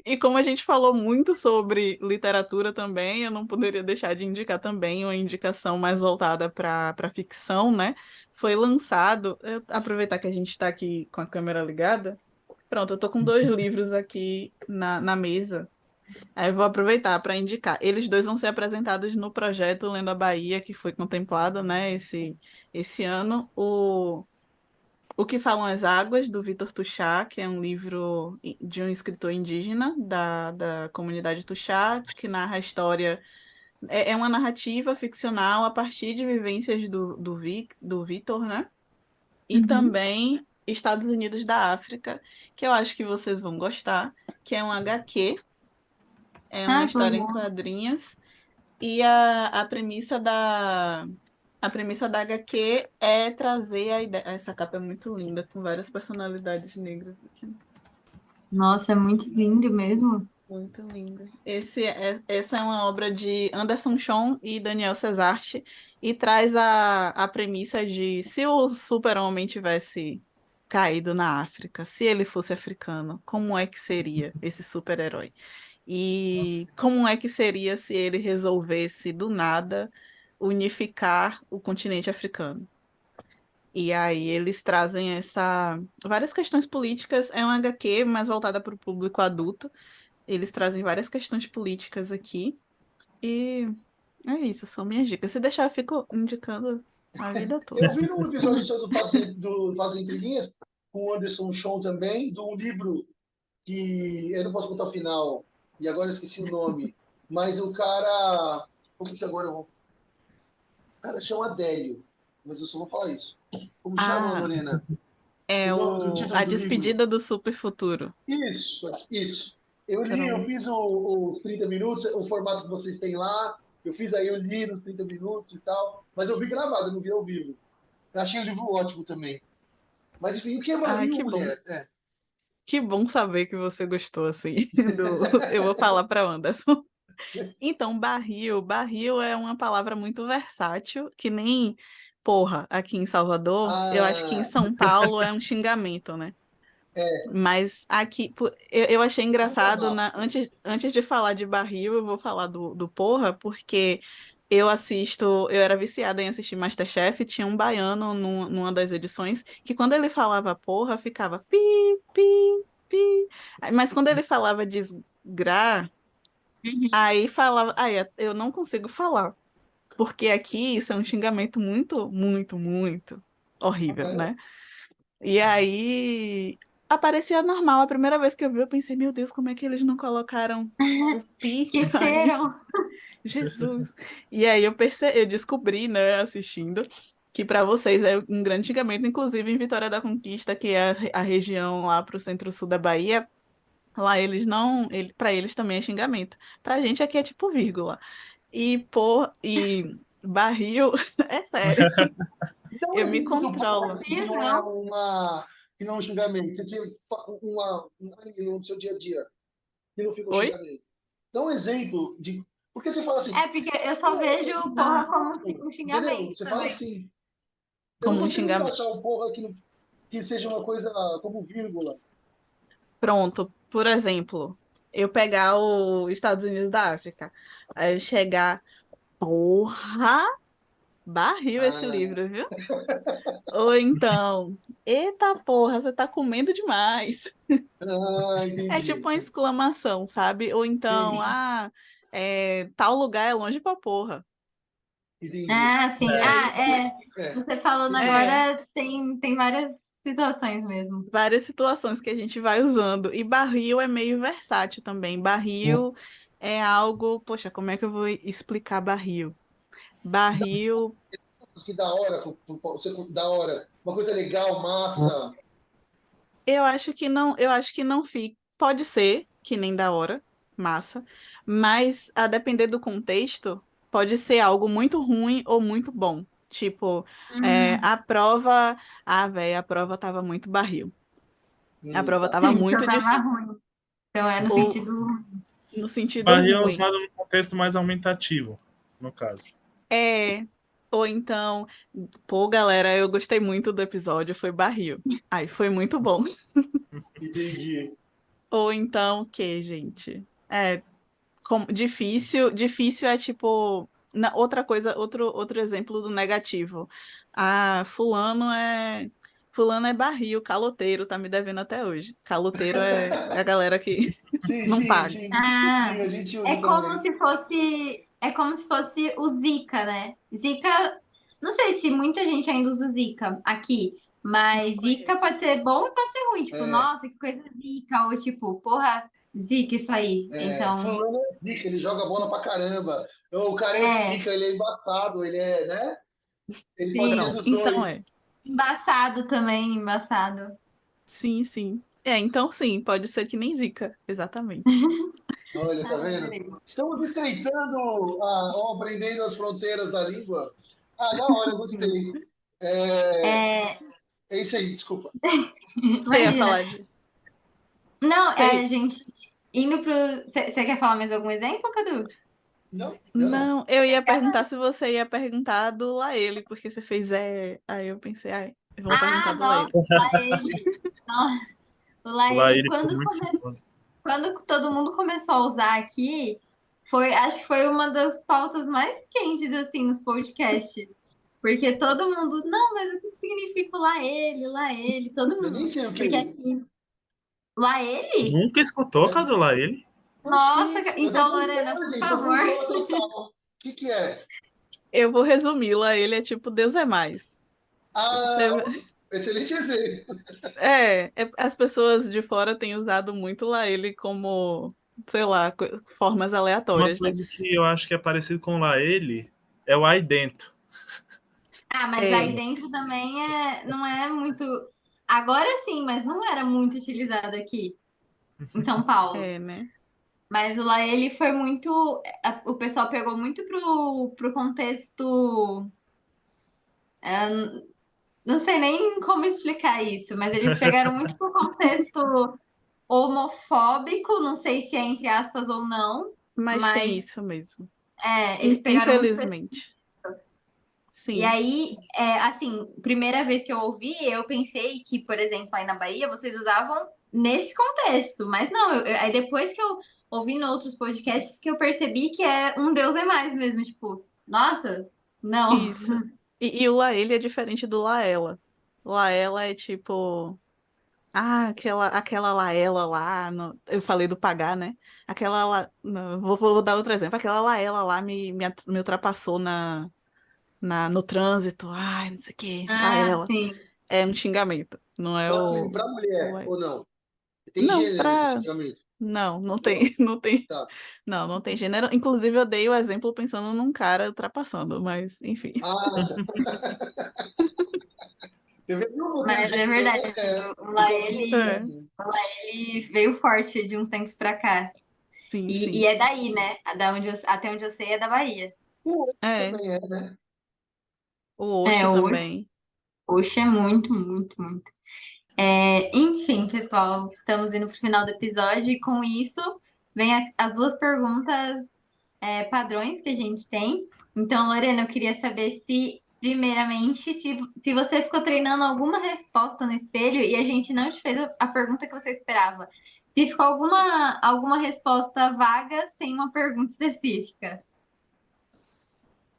E como a gente falou muito sobre literatura também, eu não poderia deixar de indicar também uma indicação mais voltada para ficção, né? Foi lançado, aproveitar que a gente está aqui com a câmera ligada. Pronto, eu tô com dois livros aqui na mesa. Aí eu vou aproveitar para indicar. Eles dois vão ser apresentados no projeto Lendo a Bahia, que foi contemplado, né, esse ano. O que Falam as Águas, do Vitor Tuchá, que é um livro de um escritor indígena da comunidade Tuchá, que narra a história. É uma narrativa ficcional a partir de vivências do Vitor, né? E Uhum. também Estados Unidos da África, que eu acho que vocês vão gostar, que é um HQ, é uma Ah, que história em legal. quadrinhos. E a premissa da HQ é trazer a ideia. Essa capa é muito linda, com várias personalidades negras aqui. Nossa, é muito lindo mesmo. Muito linda. Essa é uma obra de Anderson Chon e Daniel Cesarte e traz a premissa de se o super-homem tivesse caído na África, se ele fosse africano, como é que seria esse super-herói? Nossa. E como é que seria se ele resolvesse do nada unificar o continente africano? E aí eles trazem várias questões políticas, é um HQ mais voltada para o público adulto. Eles trazem várias questões políticas aqui. E é isso, são minhas dicas. Se deixar, eu fico indicando a vida toda. Eu vi num episódio seu do Fazem Intriguinhas, com o Anderson Chon também, de um livro que eu não posso contar o final, e agora eu esqueci o nome, mas o cara. Como que agora eu vou. O cara chama Adélio, mas eu só vou falar isso. Como chama, Ah, Lorena? O é nome do título A do livro? Despedida do Super Futuro. Isso. Eu li, eu Pronto. fiz os 30 minutos, o formato que vocês têm lá. Eu fiz aí, eu li nos 30 minutos e tal. Mas eu vi gravado, eu não vi ao vivo. Eu achei o livro ótimo também. Mas enfim, o que é Ai, barril, que bom. mulher? É. Que bom saber que você gostou, assim, Eu vou falar para Anderson. Então, barril é uma palavra muito versátil, que nem porra aqui em Salvador, eu acho que em Ah, São Paulo é um xingamento, né? é, Mas aqui, eu achei engraçado, contramapa. antes de falar de barril, eu vou falar do porra, porque eu era viciada em assistir MasterChef, e tinha um baiano numa das edições, que quando ele falava porra, ficava pi, pi, pi. Mas quando ele falava desgra, Uhum. aí falava, eu não consigo falar, porque aqui isso é um xingamento muito, muito, muito horrível, É, né? E aí aparecia normal. A primeira vez que eu vi, eu pensei, meu Deus, como é que eles não colocaram o pi aí? Esqueceram. Jesus. E aí eu descobri, né, assistindo, que para vocês é um grande xingamento, inclusive em Vitória da Conquista, que é a região lá pro centro-sul da Bahia. Lá eles não, para eles também é xingamento. Pra gente aqui é tipo vírgula. E barril, é sério. então, um Eu me exemplo do porra controlo. assim, que não é Não. que não é um xingamento. Você tinha no seu dia a dia, que não fica um Oi? xingamento. Dá um exemplo de. Porque você fala assim, É porque eu só vejo porra Ah, como um entendeu? xingamento Você fala também. assim, eu não como um consigo xingamento. encaixar o porra que seja uma coisa como vírgula. Pronto, por exemplo, eu pegar os Estados Unidos da África, aí eu chegar, porra, barril esse Ah, livro, viu? Ou então, eita porra, você tá comendo demais. É tipo entendi. uma exclamação, sabe? Ou então, Sim, tal lugar é longe pra porra. entendi. Ah, sim. E Ah, aí, é. É, Você falando é, agora, tem várias situações mesmo. várias situações que a gente vai usando. E barril é meio versátil também. Barril é algo, poxa, como é que eu vou explicar barril? Barril. que da hora, você da hora, uma coisa legal, massa. Eu acho que não fica. Pode ser, que nem da hora, massa, mas a depender do contexto, pode ser algo muito ruim ou muito bom. Tipo, Uhum. a prova, velho, a prova tava muito barril. A prova Tá. tava Então muito tava difícil. ruim. Então é no Ou sentido. no sentido Barril é ruim. usado no contexto mais aumentativo, no caso. É, ou então, pô, galera, eu gostei muito do episódio, foi barril. Aí foi muito bom. Entendi. Ou então, o que, gente? Difícil é tipo, outra coisa, outro exemplo do negativo. Fulano é barril, caloteiro, tá me devendo até hoje. Caloteiro é a galera que Sim, não sim, paga. sim. Sim, Ah, a gente usa é como também. se fosse. É como se fosse o Zika, né? Zika. Não sei se muita gente ainda usa Zika aqui, Não mas Zika conheço. pode ser bom e pode ser ruim. Tipo, É, nossa, que coisa Zika. Ou tipo, porra, Zika isso aí. Então, fulano é zica, ele joga bola pra caramba. O cara é é, zica, ele é embaçado, ele é, né? Ele pode ser sim. Pronto, dos então dois. Embaçado também, embaçado. sim, sim. Então sim, pode ser que nem zica, exatamente. Olha, tá Ah, vendo? adorei. Estamos estreitando, aprendendo as fronteiras da língua. Ah, da hora, eu gostei. É, É, é isso aí, desculpa. Você ia imagina. falar de. Não, Você... gente indo pro. Você quer falar mais algum exemplo, Cadu? Não, eu não. Não, eu ia perguntar se você ia perguntar do Laele, porque você fez Aí eu pensei, eu vou perguntar Ah, do nossa, Laele. lá ele. Nossa, lá Lá ele. ele ficou muito famoso. Quando todo mundo começou a usar aqui, acho que foi uma das pautas mais quentes, assim, nos podcasts. Porque todo mundo, não, mas o que significa o lá ele, todo Eu nem mundo. sei o que é Porque isso. aqui, lá ele? Nunca escutou, É. Cadu, lá ele? Nossa, Oxi, Eu tô então, por Lorena, fora, por gente, tô por favor. fora total. O que que é? eu vou resumir, Laele é tipo Deus é mais. Ah, Você... excelente exemplo. As pessoas de fora têm usado muito Laele como, sei lá, formas Uma aleatórias, né? coisa que eu acho que é parecido com lá ele é o aí dentro. Ah, mas aí É, dentro também não é muito. Agora sim, mas não era muito utilizado aqui em São Paulo. né? Mas o lá ele foi muito. O pessoal pegou muito pro contexto. Não sei nem como explicar isso, mas eles pegaram muito pro contexto homofóbico, não sei se é entre aspas ou não, Mas tem mas isso mesmo. eles pegaram muito. Infelizmente. E Sim. aí, assim, primeira vez que eu ouvi, eu pensei que, por exemplo, aí na Bahia, vocês usavam nesse contexto. Mas não, aí depois que eu ouvi em outros podcasts que eu percebi que é um Deus é mais mesmo. Tipo, nossa, não. Isso. E o Laele é diferente do Laela. Laela é tipo. Ah, aquela Laela lá. Eu falei do pagar, né? Não, vou dar outro exemplo. Aquela Laela lá me ultrapassou no trânsito. Ai, não sei o quê. Ah, Laela. sim. É um xingamento. Não é Pra o mulher, Laela. ou não? Tem Não, gênero esse pra. xingamento? Não tem, Não, não tem. tá. Não tem gênero. Inclusive, eu dei o exemplo pensando num cara ultrapassando, mas enfim. Ah, tá. Você vê, não, meu Mas é jeito, então, verdade. eu tô aqui É, ouvindo. Ele veio forte de uns tempos pra cá. sim, E sim. é daí, né? Até onde eu sei é da Bahia. O outro É, também é, né? o É, Oxe hoje, também. hoje é muito, muito, muito. Enfim, pessoal, estamos indo para o final do episódio e com isso vem as duas perguntas padrões que a gente tem. Então, Lorena, eu queria saber se, primeiramente, se você ficou treinando alguma resposta no espelho e a gente não te fez a pergunta que você esperava. Se ficou alguma resposta vaga sem uma pergunta específica.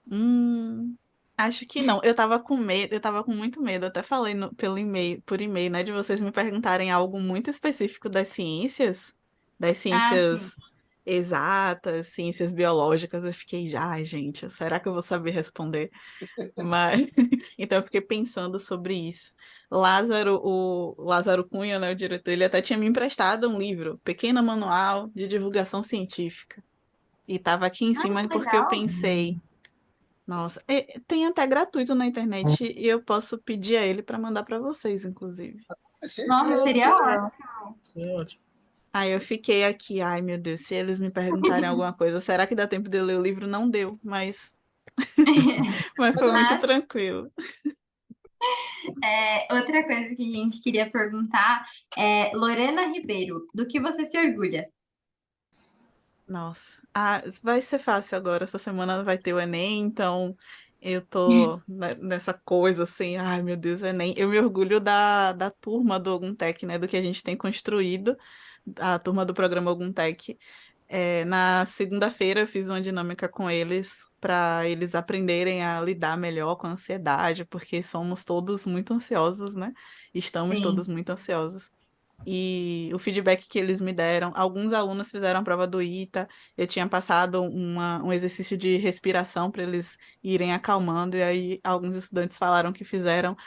Hum, acho que não. Eu tava com medo, eu tava com muito medo. Eu até falei pelo e-mail, por e-mail, né, de vocês me perguntarem algo muito específico das Ah, sim. ciências exatas, ciências biológicas. Eu fiquei, ai, gente, será que eu vou saber responder? Mas então eu fiquei pensando sobre isso. O Lázaro Cunha, né, o diretor, ele até tinha me emprestado um livro, Pequeno Manual de Divulgação Científica. E estava aqui em Ah, cima porque eu legal. pensei, nossa, tem até gratuito na internet e eu posso pedir a ele para mandar para vocês, inclusive. É Nossa, certeza. seria ótimo. Isso é ótimo. Aí eu fiquei aqui, ai meu Deus, se eles me perguntarem alguma coisa, será que dá tempo de eu ler o livro? Não deu, mas Mas foi eu acho muito Mas tranquilo. outra coisa que a gente queria perguntar é, Lorena Ribeiro, do que você se orgulha? Nossa, vai ser fácil agora. Essa semana vai ter o Enem, então eu tô nessa coisa assim, ai meu Deus, o Enem. Eu me orgulho da turma do Oguntec, né? Do que a gente tem construído, a turma do programa Oguntec. Na segunda-feira eu fiz uma dinâmica com eles para eles aprenderem a lidar melhor com a ansiedade, porque somos todos muito ansiosos, né? Estamos todos Sim, muito ansiosos. E o feedback que eles me deram, alguns alunos fizeram a prova do ITA, eu tinha passado um exercício de respiração para eles irem acalmando, e aí alguns estudantes falaram que fizeram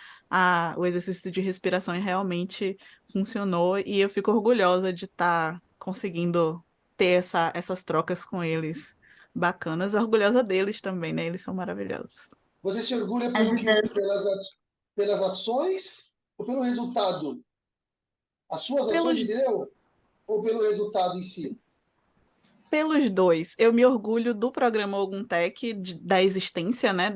o exercício de respiração e realmente funcionou, e eu fico orgulhosa de estar conseguindo ter essas trocas com eles bacanas, orgulhosa deles também, né? Eles são maravilhosos. você se orgulha pelo quê? ajudando. Pelas ações ou pelo resultado? As suas ações, Pelos entendeu? Ou pelo resultado em si? Pelos dois, eu me orgulho do programa Oguntec, da existência, né,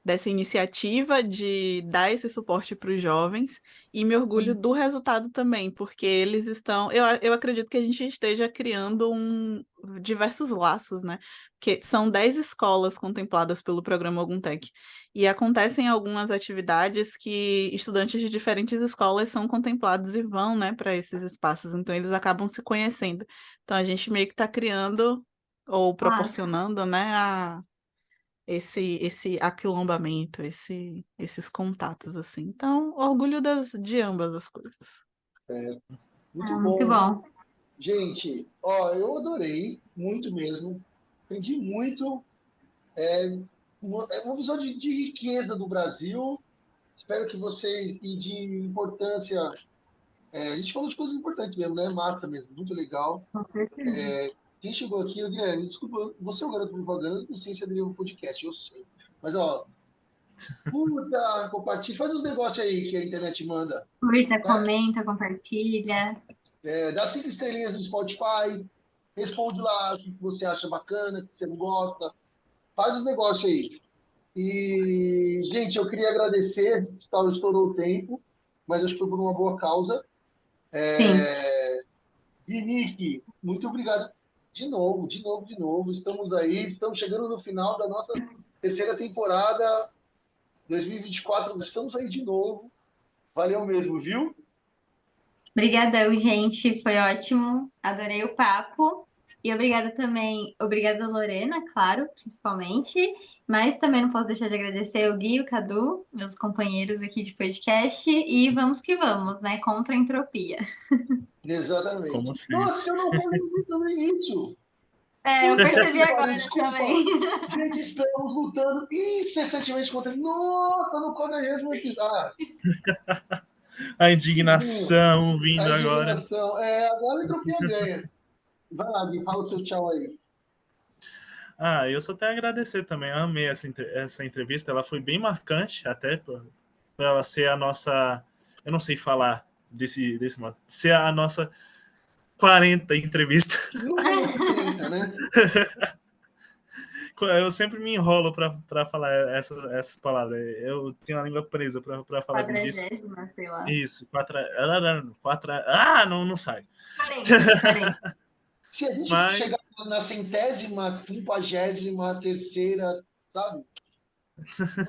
dessa iniciativa de dar esse suporte para os jovens, e me orgulho do resultado também, porque eles estão. Eu acredito que a gente esteja criando diversos laços, né? Porque são 10 escolas contempladas pelo programa Oguntec, e acontecem algumas atividades que estudantes de diferentes escolas são contemplados e vão, né, para esses espaços, então eles acabam se conhecendo. Então a gente meio que está criando ou Ah, proporcionando, né, esse aquilombamento, esses contatos assim. Então, orgulho de ambas as coisas. Muito muito bom. bom. Gente, ó, eu adorei, muito mesmo. Aprendi muito. É uma visão de riqueza do Brasil. Espero que vocês, e de importância. A gente falou de coisas importantes mesmo, né? Massa mesmo, muito legal. Com certeza. Quem chegou aqui, Guilherme, desculpa, você é o garoto propaganda, não sei se é do podcast, eu sei. Mas, ó, curta, compartilha, faz os negócios aí que a internet manda, Curta, certo? comenta, compartilha. Dá 5 estrelinhas no Spotify, responde lá o que você acha bacana, o que você não gosta, faz os negócios aí. E, gente, eu queria agradecer, estourou o tempo, mas acho que foi por uma boa causa. Sim. Vinique, muito obrigado de novo, de novo, de novo. Estamos aí, estamos chegando no final da nossa terceira temporada. 2024, estamos aí de novo. Valeu mesmo, viu? Obrigadão, gente. Foi ótimo. Adorei o papo. E obrigada também, obrigada Lorena, claro, principalmente. Mas também não posso deixar de agradecer o Gui e o Cadu, meus companheiros aqui de podcast. E vamos que vamos, né? Contra a entropia. Exatamente. Como sempre. Nossa, eu não falei sobre isso. Eu percebi agora Desculpa. também. Gente, estamos lutando incessantemente contra ele. Nossa, no 40º episódio. A indignação vindo A agora. indignação. Agora a entropia ganha. Vai lá, Gui, fala o seu tchau aí. Eu só tenho a agradecer também. Eu amei essa entrevista. Ela foi bem marcante, até por ela ser a nossa. Eu não sei falar desse modo. Ser a nossa 40 entrevista. No 30, né? Eu sempre me enrolo para falar essas palavras. Eu tenho a língua presa para falar disso. 40ª, sei lá. Isso, 4. Não sai. 40. Se a gente Mas- chegar na 100ª, 53ª, sabe?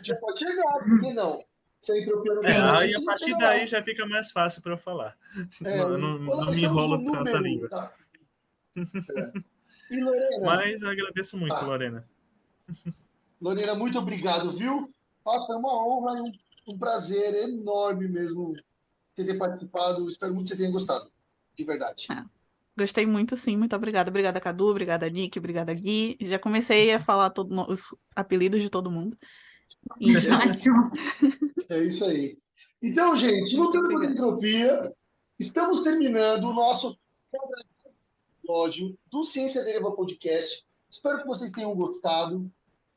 Já pode chegar, por que não? Se a entropia não ganhar, Aí a gente partir chega daí lá. já fica mais fácil para eu falar. Não Nós me estamos enrolo no tanto a número, língua. tá? E Lorena? Mas agradeço muito, Lorena. Lorena, muito obrigado, viu? Foi uma honra e um prazer enorme mesmo ter participado. Espero muito que você tenha gostado, de verdade. Gostei muito, sim. Muito obrigada. Obrigada, Cadu. Obrigada, Nick. Obrigada, Gui. Já comecei a falar os apelidos de todo mundo. E Ótimo. É isso aí. Então, gente, lutando contra a entropia, estamos terminando o nosso episódio do Ciência Deriva Podcast. Espero que vocês tenham gostado.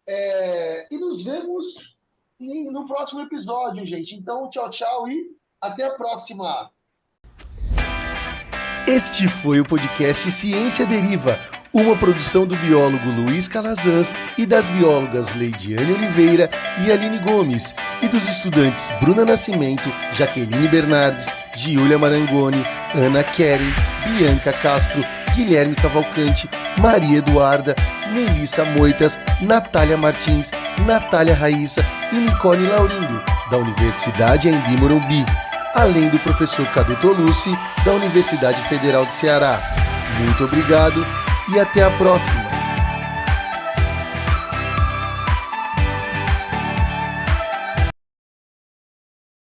E nos vemos no próximo episódio, gente. Então, tchau, tchau e até a próxima. Este foi o podcast Ciência Deriva, uma produção do biólogo Luiz Calazans e das biólogas Leidiane Oliveira e Aline Gomes, e dos estudantes Bruna Nascimento, Jaqueline Bernardes, Giulia Marangoni, Ana Keren, Bianca Castro, Guilherme Cavalcante, Maria Eduarda, Melissa Moitas, Natália Martins, Natália Raíssa e Nicole Laurindo, da Universidade Anhembi Morumbi, além do professor Cadu Tolucci, da Universidade Federal do Ceará. Muito obrigado e até a próxima!